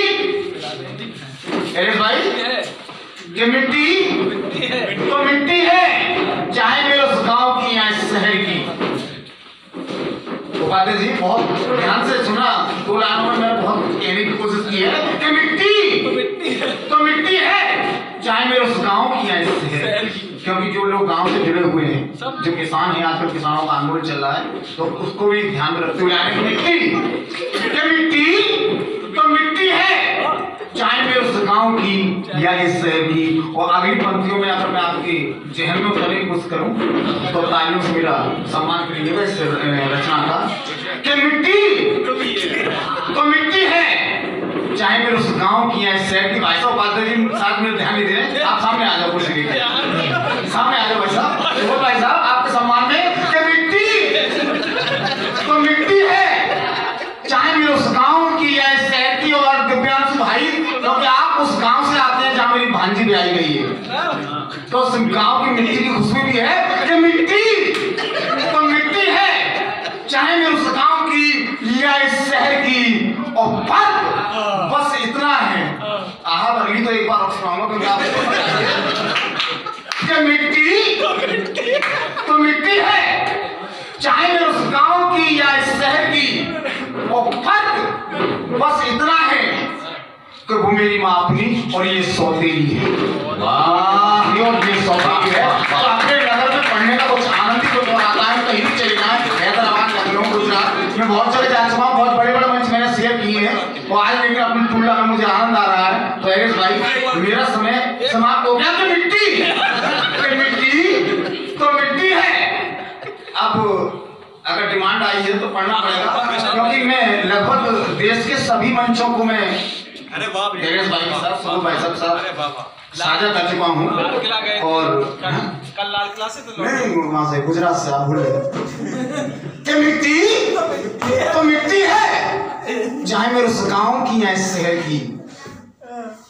एलिस भाई कि मिट्टी तो मिट्टी है, चाहे मेरे उस गांव की या शहर की। उपाध्याय जी बहुत ध्यान से सुना, 2 लाइनों में मैंने बहुत कहने की कोशिश की है कि मिट्टी तो मिट्टी है, चाहे मेरे उस गांव की या शहर की। क्योंकि जो लोग गांव से जुड़े हुए हैं, जो किसान हैं, आजकल किसानों का आंदोलन चल रहा है, तो उसको भी ध्यान में रखते हुए आने मिट्टी तो मिट्टी है, चाहे मैं उस गांव की या इस शहर की। और अगली पंक्तियों में अगर मैं आपके जहन में उतरने की कोशिश करूं तो तालियों से मेरा सम्मान करिएगा इस रचना का कि मिट्टी तो मिट्टी है, चाहे मेरे उस गांव की या शहर की। भाई साहब उपाध्याय जी साथ में ध्यान नहीं दे रहे, आप सामने आ जाओ, कुछ सामने आ जाओ भाई साहब। वो भाई साहब आपके सम्मान में कि मिट्टी तो मिट्टी है, चाहे मेरे उस गांव की या शहर की। और दिव्यांश भाई क्योंकि आप उस गांव से आते हैं जहां मेरी भांजी भी आई गई है, तो उस गांव की मिट्टी की खुशबू भी है कि मिट्टी तो मिट्टी है, चाहे मेरे उस गांव की या इस शहर की। और फर्क बस इतना है। आहा अगली तो एक बार और सुनाऊंगा क्योंकि आप कि मिट्टी तो मिट्टी है, चाहे मेरे उस गांव की या इस शहर की। और फर्क बस इतना है कि वो मेरी माँ अपनी और ये सौतेली है। वाह ये सौतेली है। तो अपने नगर में पढ़ने का कुछ आनंद ही कुछ और आता है। कहीं भी चले जाए, हैदराबाद, लखनऊ, गुजरात में बहुत जगह जा चुका हूँ, बहुत बड़े बड़े मंच मैंने शेयर किए हैं। और आज लेकिन अपनी तुलना में मुझे आनंद आ रहा है। तो एलिस भाई मेरा समय समाप्त हो गया। कि मिट्टी तो मिट्टी है। अब अगर डिमांड आई है तो पढ़ना पड़ेगा, क्योंकि मैं लगभग देश के सभी मंचों को मैं एलिस भाई के साथ सोनू भाई साहब साझा कर चुका हूँ। और कल लाल किला से तो नहीं, वहां से गुजरात से आप भूल गए कि मिट्टी तो मिट्टी है, में उस गांव की या इस शहर की।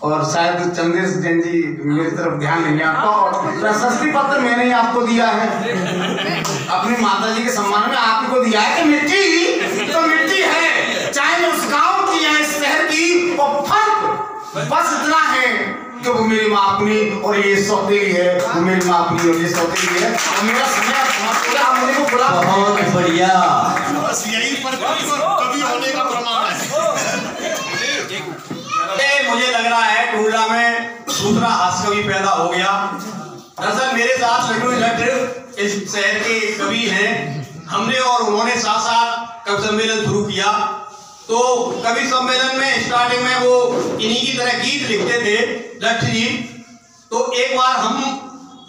और शायद चंदेश जैन जी मेरी तरफ ध्यान नहीं आपका, और प्रशस्ति पत्र मैंने आपको दिया है अपनी माता जी के सम्मान में, आपको दिया है कि मिट्टी तो मिट्टी है, चाहे मैं उस गांव की या इस शहर की, और फर्क बस इतना है कि वो मेरी माँ अपनी और ये सौतेली है, वो मेरी माँ अपनी और ये सौतेली है, और मेरा समय समाप्त हो गया। आप मुझे को बुला, बहुत बढ़िया, बस यही पर कभी होने का प्रमाण है। मुझे लग रहा है टूडला में दूसरा हास्य कवि पैदा हो गया। दरअसल मेरे साथ लड्डू लट इस शहर के कवि हैं, हमने और उन्होंने साथ साथ कवि सम्मेलन शुरू किया। तो कवि सम्मेलन में स्टार्टिंग में वो इन्हीं की तरह गीत लिखते थे लठ जी। तो एक बार हम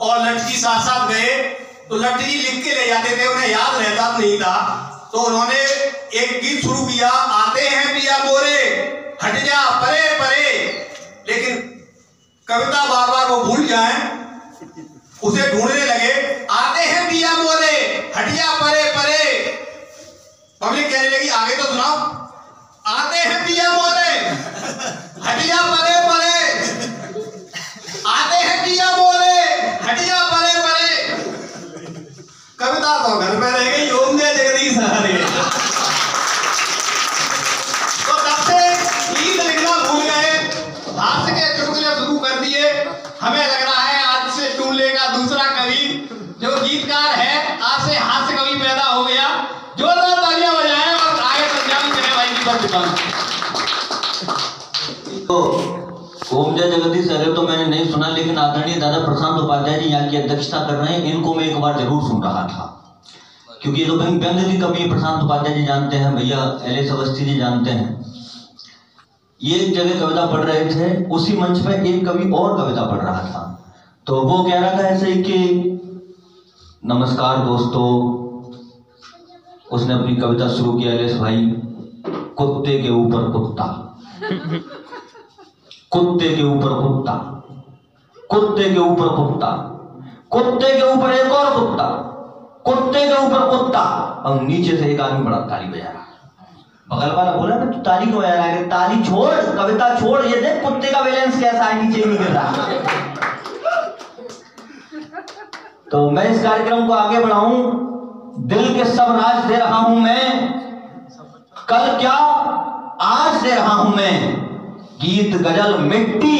और लठ जी साथ साथ गए, तो लठ जी लिख के ले जाते थे, उन्हें याद रहता नहीं था। तो उन्होंने एक गीत शुरू किया, आते हैं पिया मोरे हट जा परे परे, लेकिन कविता बार बार वो भूल जाए, उसे ढूंढने लगे, आते हैं पिया मोरे हट जा परे परे। पब्लिक कहने लगी आगे तो सुनाओ, आते हैं पिया मोरे हट जा परे परे, आते हैं पिया मोरे हट जा परे परे। कविता तो घर में रह गई, ओम जय जगदीश हरे। तो तब से गीत लिखना भूल गए, हास्य के चुटकुले शुरू कर दिए। हमें लग रहा है आज से टूले का दूसरा कवि जो गीतकार है, आज से हास्य कवि पैदा हो गया। जोरदार तालियां बजाएं और आगे संचालन करें भाई जी पर। तो ओम जय जगदीश हरे तो मैंने नहीं सुना, लेकिन आदरणीय दादा प्रशांत उपाध्याय जी यहाँ की अध्यक्षता कर रहे हैं, इनको मैं एक बार जरूर सुन रहा था, क्योंकि ये तो व्यंग्य की कवि प्रशांत उपाध्याय जी जानते हैं, भैया एल.एस. अवस्थी जी जानते हैं। ये एक जगह कविता पढ़ रहे थे, उसी मंच पर एक कवि और कविता पढ़ रहा था। तो वो कह रहा था ऐसे ही कि नमस्कार दोस्तों, उसने अपनी कविता शुरू किया, एल.एस. भाई, कुत्ते के ऊपर कुत्ता, कुत्ते के ऊपर कुत्ता, कुत्ते के ऊपर कुत्ता, कुत्ते के ऊपर एक और कुत्ता, कुत्ते के ऊपर कुत्ता। और नीचे से एक आदमी बड़ा ताली बजा रहा, बगल वाला बोला ना तू ताली क्यों बजा रहा है? ताली छोड़, कविता छोड़, ये देख कुत्ते का बैलेंस कैसा है, नीचे नहीं गिर रहा। तो मैं इस कार्यक्रम को आगे बढ़ाऊं, दिल के सब राज दे रहा हूं मैं, कल क्या आज दे रहा हूं मैं। गीत गजल मिट्टी,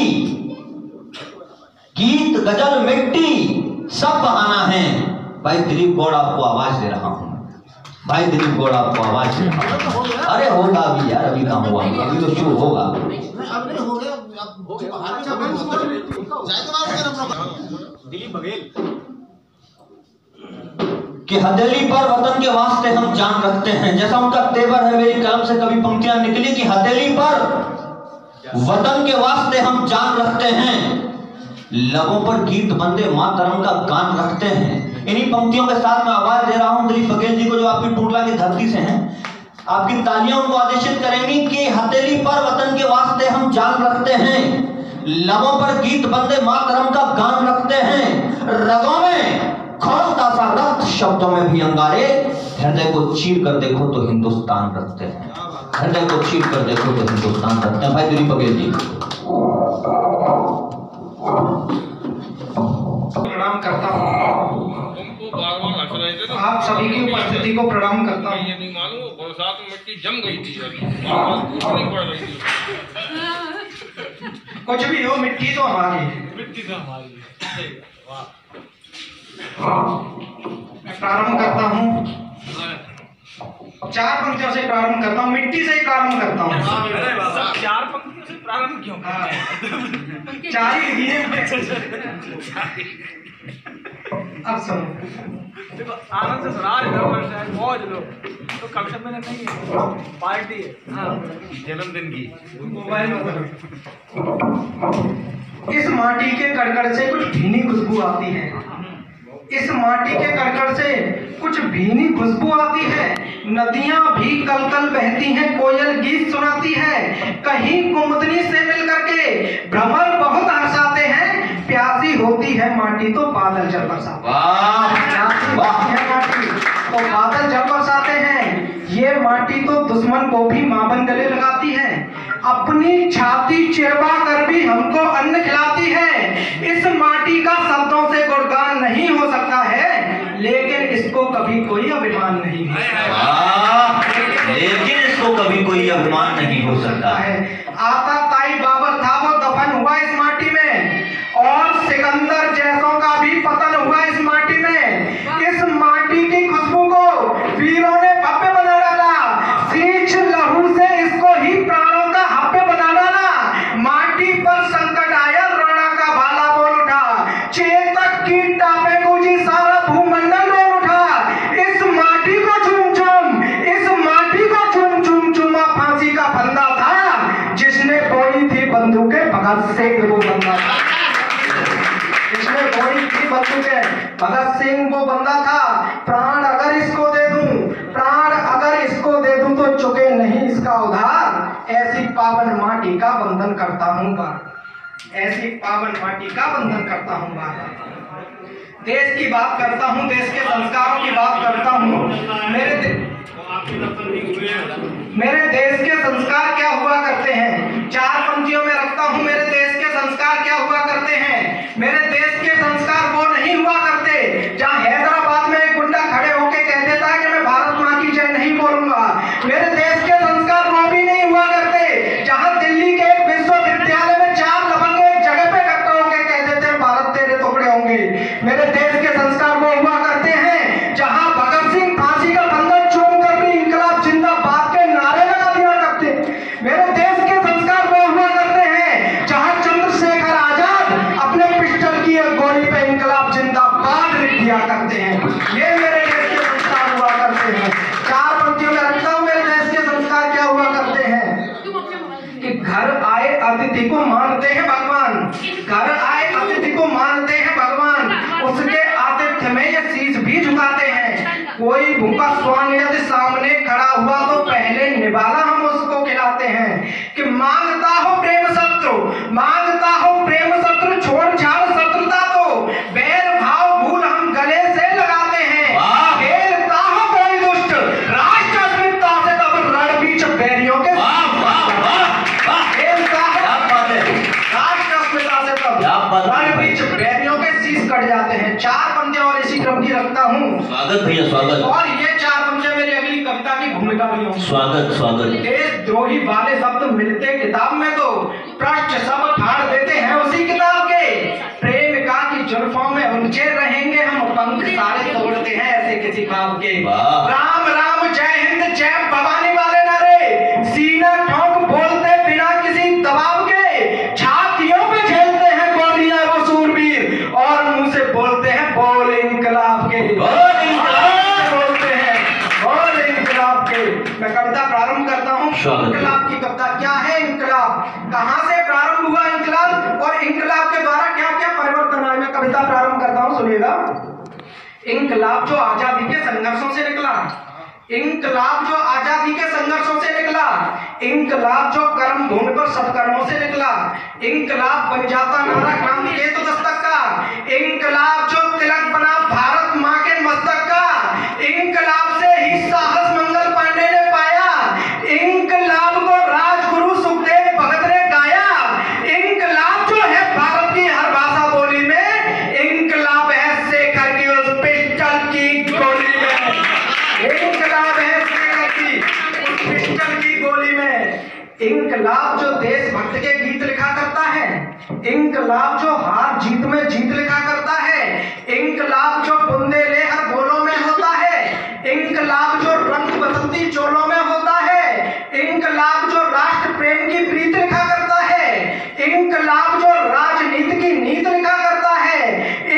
गीत गजल मिट्टी सब बहाना है। भाई दिलीप गौड़ आपको आवाज दे रहा हूं, भाई दिलीप गौड़ आपको आवाज दे रहा हूं। अरे होगा अभी यार, अभी काम हुआ, अभी तो शुरू होगा। दिलीप बघेल कि हथेली पर वतन के वास्ते हम जान रखते हैं, जैसा उनका तेवर है, मेरी कलम से कभी पंक्तियां निकली कि हथेली पर वतन के वास्ते हम जान रखते हैं, लबों पर गीत बंदे मातरम का गान रखते हैं। इन्हीं पंक्तियों के साथ मैं आवाज दे रहा हूं दिलीप बघेल जी को, जो आपकी टूडला की धरती से हैं। आपकी तालियां उनको आदेशित करेंगी कि हथेली पर वतन के वास्ते हम जान रखते हैं, लबों पर गीत बंदे मातरम का गान रखते हैं, रगों में खौलता सा रक्त, शब्दों में भी अंगारे, हृदय को चीर कर देखो तो हिंदुस्तान रखते हैं, हृदय को चीर कर देखो तो हिंदुस्तान रखते हैं। भाई दिलीप बघेल जी प्रणाम करता हूँ, आप सभी की उपस्थिति को प्रणाम करता हूँ। ये नहीं मालूम बरसात में मिट्टी जम गई थी, नहीं पड़ रही थी। कुछ भी हो, मिट्टी तो हमारी है, मिट्टी तो हमारी है। मैं प्रारंभ करता हूँ, चार पंक्तियों से प्रारंभ करता हूँ, मिट्टी से ही प्रारंभ करता हूँ। चार पंक्तियों से प्रारंभ क्यों? चार ही लिखी है। अब सुनो, देखो आनंद से सुना रहे मौज लो, तो कम सम्मेलन नहीं है, पार्टी है जन्मदिन की। मोबाइल में इस माटी के कड़कड़ से कुछ भीनी खुशबू आती है, इस माटी के कड़कड़ से कुछ भीनी खुशबू आती है, नदियां भी कल कल बहती हैं, कोयल गीत सुनाती है, कहीं कुमुदनी से मिल करके भ्रमर बहुत हंसाते हैं, प्यासी होती है माटी तो बादल जल बरसाते हैं, प्यासी होती है माटी तो बादल जल बरसाते हैं, ये माटी तो दुश्मन जीवन को भी माँ बन गले लगाती है, अपनी छाती चिरवा कर भी हमको अन्न खिलाती है। इस माटी का शब्दों से गुणगान नहीं हो सकता है, लेकिन इसको कभी कोई अभिमान नहीं है। लेकिन इसको कभी कोई अभिमान नहीं हो सकता है। आता ताई बाबर था, वो दफन हुआ इस माटी में, और सिकंदर जैसों का भी पतन हुआ इस माटी में। इस माटी की खुशबू को वीरों ने भव्य बना डाला, सींच लहू से इसको ही प्राणों का हव्य बना डाला। माटी पर संकट आया, रोना का भाला बोल उठा, चेतक की टापे गूंजी, सारा भूमंडल रोल उठा। इस माटी को चूम चूम, इस माटी को चूम चूम चूमा फांसी का फंदा था, जिसने बोई थी बंदूकें भगत सिंह वो बंदा था। जिसने बोई थी बंदूकें भगत सिंह वो बंदा था। प्राण अगर इसको दे दूं, प्राण अगर इसको दे दूं तो चुके नहीं इसका उधार। ऐसी पावन माटी का वंदन करता हूं बार, ऐसी पावन माटी का वंदन करता हूं बार। देश की बात करता हूं, देश के संस्कारों की बात करता हूं। मेरे देश के संस्कार क्या हुआ करते हैं, चार पंक्तियों में रखता हूं। मेरे देश के संस्कार क्या हुआ करते हैं। मेरे देश के संस्कार वो नहीं हुआ करते जहां हैदराबाद में एक गुंडा खड़े होके कह देता है कि मैं भारत मां की जय नहीं बोलूंगा। मेरे देश के संस्कार वो भी नहीं हुआ करते जहां दिल्ली के एक विश्वविद्यालय में चार लफंगे एक जगह पे इकट्ठा होकर कह देते हैं भारत तेरे टुकड़े होंगे। मेरे देश के संस्कार वो हुआ करते हैं जहां भगत सिंह फांसी का बंधन चूम कर भी इंकलाब जिंदाबाद के नारे लगा दिया करते। मेरे देश के संस्कार वो हुआ करते हैं जहां चंद्रशेखर आजाद अपने पिस्टल की एक गोली पे इंकलाब जिंदाबाद लिख दिया करते हैं। ये मेरे देश के संस्कार हुआ करते हैं। चार पंक्तियों में रखता हूं, मेरे देश के संस्कार क्या हुआ करते हैं कि घर आए अतिथि को मानते हैं भगवान, घर आए अतिथि को मानते हैं भगवान, उसके आतिथ्य में ये शीश भी झुकाते हैं। कोई भूखा स्वान यदि सामने खड़ा हुआ तो पहले निवाला हम उसको खिलाते हैं। कि मांगता हो प्रेम शत्रु, मांगता हो प्रेम शत्रु, छोड़ छाड़ शत्रुता को, बैर भाव भूल हम गले से लगाते हैं। खेलता हो कोई दुष्ट राष्ट्र अस्मिता से तब रण बीच बैरियों के, खेलता हो राष्ट्र अस्मिता से तब रण बीच बैरियों के शीश कट जाते हैं। चार पंक्तियां और इसी क्रम की रखता हूँ। स्वागत भैया, स्वागत। और ये चार पंक्तियां मेरी अगली कविता की भूमिका भी होंगी। स्वागत स्वागत। देशद्रोही वाले शब्द मिलते किताब में तो पृष्ठ सब फाड़ देते हैं उसी किताब के। प्रेमिका की जुल्फों में उलझे रहेंगे हम, पंख सारे तोड़ते हैं ऐसे किसी ख्वाब के। राम राम जय हिंद जय भवानी वाले नारे, सीना ठोक बोलते बिना किसी दबाव के। छातियों पे झेलते हैं गोलियां वो सूरवीर, और मुंह से बोलते हैं बोल इंकलाब के, बोल इंकलाब के। मैं कविता प्रारंभ करता हूँ। इंकलाब की कविता क्या है, इंकलाब कहाँ से प्रारंभ हुआ इंकलाब, और इंकलाब के द्वारा क्या क्या परिवर्तन आए। मैं कविता प्रारंभ करता हूँ, सुनिएगा। इंकलाब जो आजादी के संघर्षों से निकला, इंकलाब जो आजादी के संघर्षों से निकला, इंकलाब जो कर्म भूमि पर सत्कर्मों से निकला, इंकलाब बन जाता नारा क्रांति के तो दस्तक का, इंकलाब जो तिलक बना भारत माँ के मस्तक का, इंकलाब से ही साहस मंगल पांडे ने पाया, इंकलाब को राजगुरु सुखदेव भगत ने गाया। इंकलाब जो है भारत की हर भाषा बोली में, इंकलाब है शेखर की उस पिस्टल की गोली में, इंकलाब है शेखर की उस पिस्टल की गोली में। इंकलाब जो देशभक्त के गीत लिखा करता है, इंकलाब जो हार जीत में जीत लिखा करता है, इंकलाब जो बुंदेले हर बोलों में होता है, इंकलाब जो रंग बसंती चोलों में होता है, इंकलाब जो राष्ट्र प्रेम की प्रीत लिखा करता है, इंकलाब जो राजनीति की नीति लिखा करता है,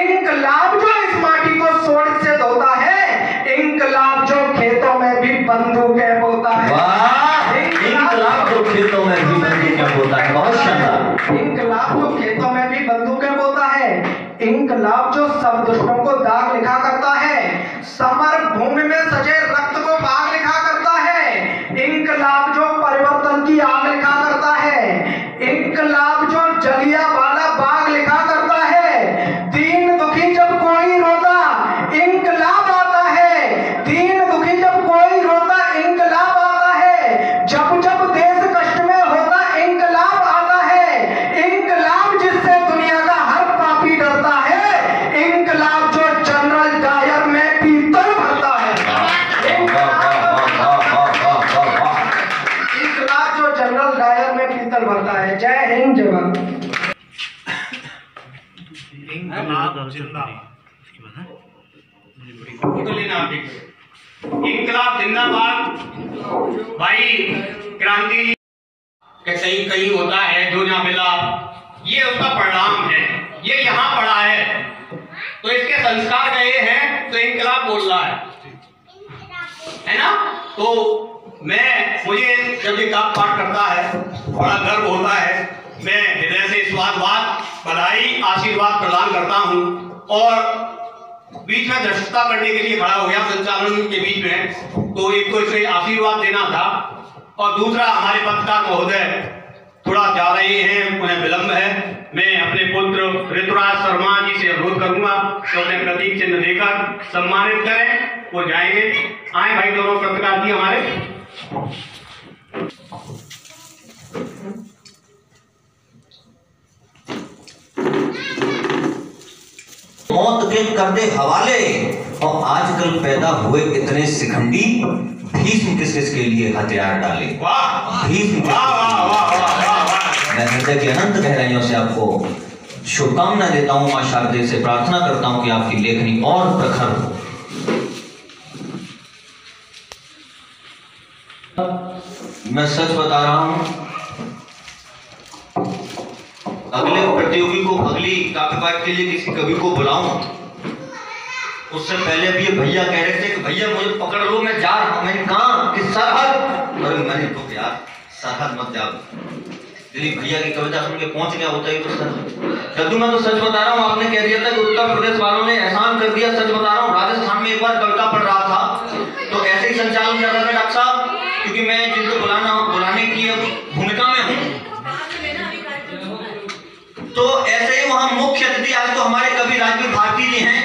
इंकलाब जो इस माटी को सोच से धोता है, इंकलाब जो खेतों में भी बंदूकें बोता है। इंकलाब जो खेतों में भी बंदूकें बोता है, बहुत शानदार। इंकलाब जो खेतों में भी बंदूकें बोता है, इंकलाब जो सब दुश्मनों को दाग लिखा करता है, समर भूमि में सजे रक्त को बाग लिखा करता है, इंकलाब जो परिवर्तन की आग लिखा करता है, इंकलाब जो जलियांवाला बाग लिखा करता है। दीन दुखी जब कोई रोता इंकलाब आता है, दीन दुखी जब कोई रोता इंकलाब आता है। जनरल डायर में पीतल भरता है। जय हिंद, जय भारत। इंकलाब जिंदाबाद। फोटो लेना आप, इंकलाब जिंदाबाद। भाई क्रांति के कहीं कहीं होता है जो ना मिला, ये उसका परिणाम है, ये यहाँ पड़ा है तो इसके संस्कार गए हैं तो इंकलाब बोल रहा है ना। तो मुझे जब ये काम पाठ करता है बड़ा गर्व होता है। मैं हृदय से स्वागत, बधाई, आशीर्वाद प्रदान करता हूँ और बीच में दृष्टता करने के लिए खड़ा हो गया संचालन के बीच में। तो एक तो इसे आशीर्वाद देना था और दूसरा हमारे पत्रकार महोदय थोड़ा जा रहे हैं, उन्हें विलंब है। मैं अपने पुत्र ऋतुराज शर्मा जी से अनुरोध करूंगा कि उन्हें प्रतीक चिन्ह देकर सम्मानित करें, वो जाएंगे। आए भाई दोनों पत्रकार जी हमारे। मौत के कर दे हवाले और आजकल पैदा हुए इतने शिखंडी, भीष्म किस किस के लिए हथियार डाले। भीष्म, मैं हृदय की अनंत गहराइयों से आपको शुभकामना देता हूँ। मां शारदे से प्रार्थना करता हूँ कि आपकी लेखनी और प्रखर हो। मैं सच बता रहा हूं, अगले प्रतियोगी को, अगली काव्य पाठ के लिए किसी कवि को बुलाऊं उससे पहले भी ये भैया कह रहे थे कि भैया मुझे पकड़ लो, मैं जा रहा हूं। मैंने कहा कि सरहद, अरे मैंने तो यार सरहद मत जाओ। दिलीप भैया की कविता सुन के पहुंच गया होता है तो सच। दद्दू मैं तो सच बता रहा हूँ, आपने कह दिया था कि उत्तर प्रदेश वालों ने एहसान कर दिया। सच बता रहा हूँ, राजस्थान में एक बार कविता पढ़ रहा था तो ऐसे ही संचालन कर रहा था डॉक्टर साहब, क्योंकि मैं जिनको बुलाने की भूमिका में हूँ। तो ऐसे ही वहां मुख्य अतिथि, आज तो हमारे कवि राजवीर भारती जी हैं,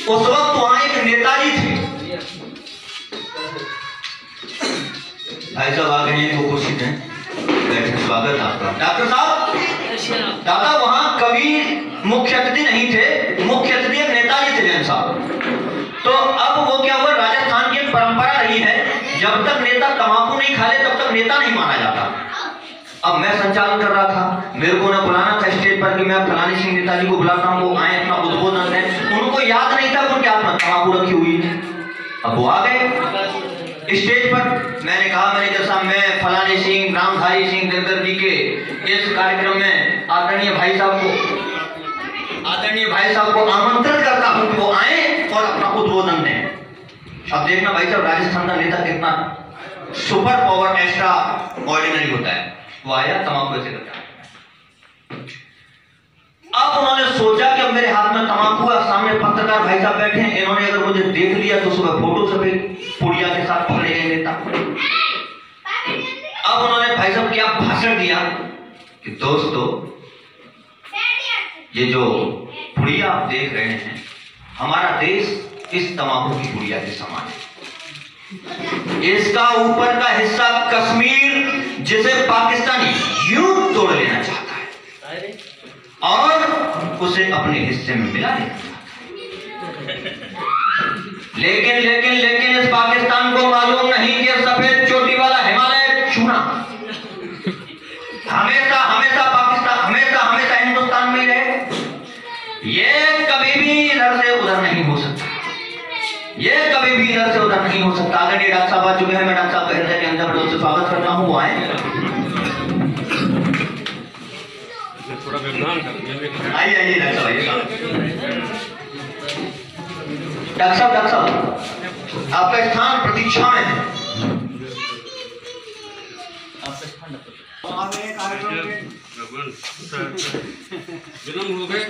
उस वक्त वहां एक नेताजी थे। भाई साहब आ गए हैं, वो कुर्सी पे बैठे, स्वागत आपका। डॉक्टर साहब, दादा वहां कवि मुख्य अतिथि नहीं थे, मुख्य अतिथि एक नेताजी थे जैन साहब। तो अब वो क्या हुआ, राजस्थान की एक परंपरा रही है, जब तक नेता तंबाकू नहीं खा ले तब तक नेता नहीं माना जाता। अब मैं संचालन कर रहा था, मेरे को ना बुलाना था स्टेज पर कि मैं फलानी सिंह नेताजी को बुलाता हूँ, वो आए अपना उद्बोधन दें। उनको याद नहीं था उनके हाथ में तंबाकू रखी हुई है। अब वो आ गए स्टेज पर, मैंने कहा मैनेजर साहब मैं फलानी सिंह, रामधारी सिंह दिनकर जी के इस कार्यक्रम में आदरणीय भाई साहब को आमंत्रित करता हूँ कि वो आए और अपना उद्बोधन दें। अब देखना भाई साहब, राजस्थान का नेता कितना सुपर पावर एक्स्ट्रा ऑर्डिनरी होता है। वो आया, तंबाकू ऐसे करता है। अब उन्होंने सोचा कि अब मेरे हाथ में तंबाकू है, सामने पत्रकार भाई साहब बैठे हैं, इन्होंने अगर मुझे देख लिया तो सुबह फोटो छपे, पुड़िया के साथ पकड़े गए नेता। अब उन्होंने भाई साहब क्या भाषण दिया कि दोस्तों, ये जो पुड़िया आप देख रहे हैं, हमारा देश इस तंबाकू की पुड़िया के समान है। इसका ऊपर का हिस्सा कश्मीर, जिसे पाकिस्तानी यूं तोड़ लेना चाहता है और उसे अपने हिस्से में मिला लेना चाहता है। लेकिन इस पाकिस्तान को मालूम नहीं कि सफेद चोटी वाला हिमालय चूना हमेशा हिंदुस्तान में रहे। ये कभी भी इधर से उधर नहीं हो सकता, आदरणीय डॉक्टर साहब आ चुके हैं, मैं डॉक्टर साहब का हृदय के अंदर से स्वागत करता हूँ। वो आए, आइए डॉक्टर साहब, आपका स्थान प्रतीक्षा में है। विलम्ब हो गए।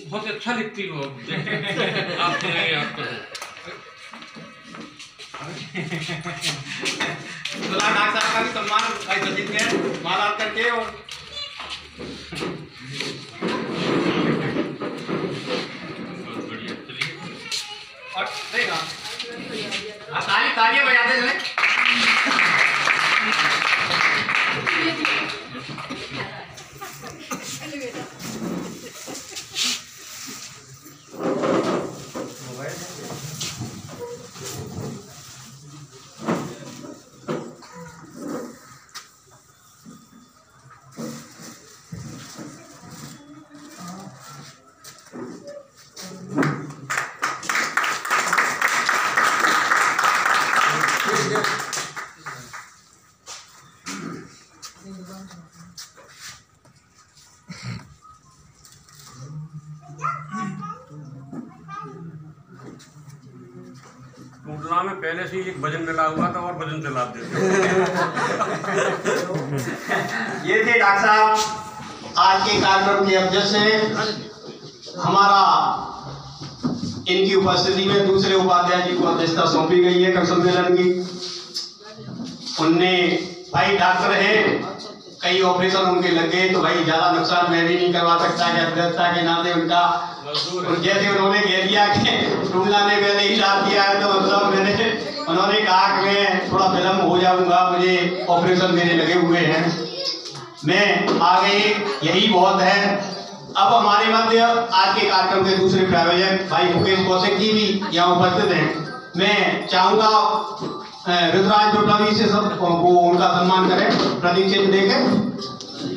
बहुत अच्छा लिखती हो आप, आपको डॉक्टर साहब का भी सम्मान भाई सचिन के माला करके और तालियां बजाते हैं। पूतना में पहले से ही एक वजन मिला हुआ था और वजन से लाद देते। ये थे डॉक्टर साहब आज के कार्यक्रम के अध्यक्ष हैं। हमारा इनकी उपस्थिति में दूसरे उपाध्याय जी को अध्यक्षता सौंपी गई है कवि सम्मेलन की। उनने भाई डॉक्टर है, कई ऑपरेशन उनके लग गए तो भाई ज्यादा नुकसान मैं भी नहीं करवा सकता कि अध्यक्षता के नाते उनका जैसे उन्होंने कह दिया कि टूला ने पहले ही लाद दिया है तो मतलब उन्होंने कहा कि मैं थोड़ा विलम्ब हो जाऊंगा, मुझे ऑपरेशन मेरे लगे हुए हैं, मैं आगे यही बहुत है। अब हमारे मध्य आज के कार्यक्रम के दूसरे प्रायोजक भाई मुकेश कौशिक जी भी यहाँ उपस्थित हैं। मैं चाहूंगा रुद्राज टोटवी से सबको उनका सम्मान करें, प्रतीक चिन्ह देकर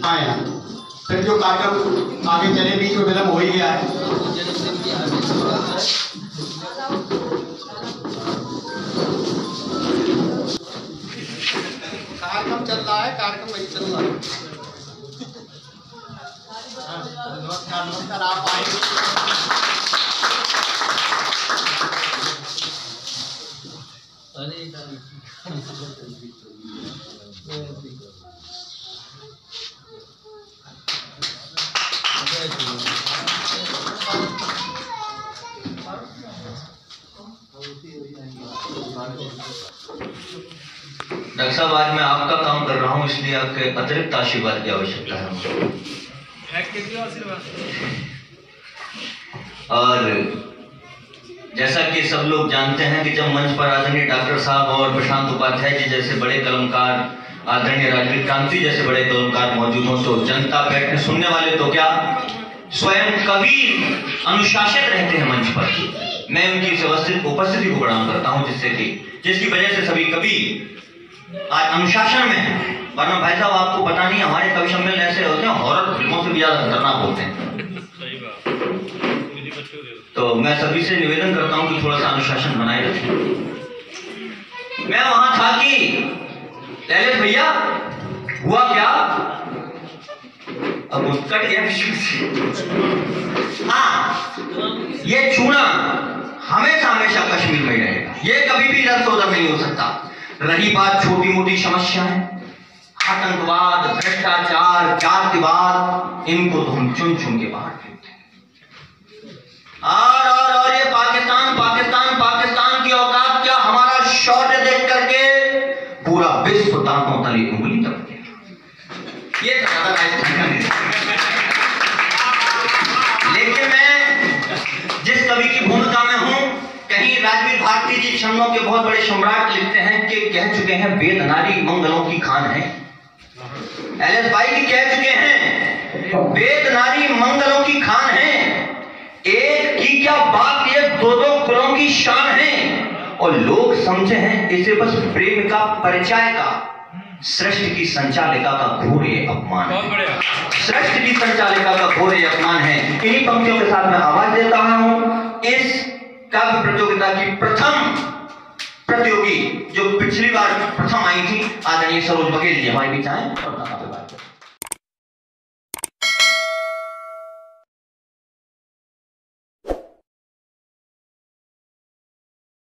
आए। फिर जो कार्यक्रम आगे चले बीच में विलम्ब हो ही गया है। कार्यक्रम चल रहा है, कार्यक्रम वही चल रहा है। नमस्कार नमस्कार, आप आएंगे। डॉक्टर साहब आज मैं आपका काम कर रहा हूँ, इसलिए आपके अतिरिक्त आशीर्वाद की आवश्यकता है। और जैसा कि सब लोग जानते हैं कि जब मंच पर आदरणीय डॉक्टर साहब और प्रशांत उपाध्याय जी जैसे बड़े कलमकार, आदरणीय राजवीर क्रांति जैसे बड़े कलमकार मौजूद हों तो जनता बैठने सुनने वाले तो क्या स्वयं कवि अनुशासित रहते हैं मंच पर। मैं उनकी उपस्थिति को प्रणाम करता हूं जिसकी वजह से सभी कवि आज अनुशासन में है। वरना भाई साहब आपको पता नहीं हमारे कवि सम्मेलन ऐसे होते हैं, हॉरर फिल्मों से भी ज्यादा खतरनाक होते हैं। तो मैं सभी से निवेदन करता हूं कि थोड़ा सा अनुशासन बनाए रखें। मैं वहां था कि ललित भैया हुआ क्या, अब कट गया। हाँ, ये चूना हमेशा हमेशा कश्मीर में रहेगा, ये कभी भी इधर से उधर नहीं हो सकता। रही बात छोटी मोटी समस्याएं, आतंकवाद, भ्रष्टाचार, जातिवाद, इनको तो हम चुन चुन के बाहर फेंकते हैं। और ये पाकिस्तान पाकिस्तान पाकिस्तान की औकात क्या, हमारा शौर्य देख करके पूरा विश्व दांतों तले उंगली दब गया। ये लेकिन मैं जिस कवि की भूमिका में हूं, कहीं राजवीर भारती जी छन्नों के बहुत बड़े सम्राट लिखते हैं कि कह चुके हैं वेद नारी मंगलों की खान है। एलएस भाई की कह चुके हैं वेद नारी मंगलों की खान है, एक की क्या बात ये दो दो कुलों की शान है। और लोग समझे हैं इसे बस प्रेम का परिचय का, सृष्टि की संचालिका का घोर ये अपमान है। सृष्टि की संचालिका का घोर ये अपमान है। इन्हीं पंक्तियों के साथ मैं आवाज देता हूं इस काव्य प्रतियोगिता की प्रथम प्रतियोगी जो पिछली बार प्रथम आई थी, आदरणीय सरोज बघेल जी हमारे बीच आए और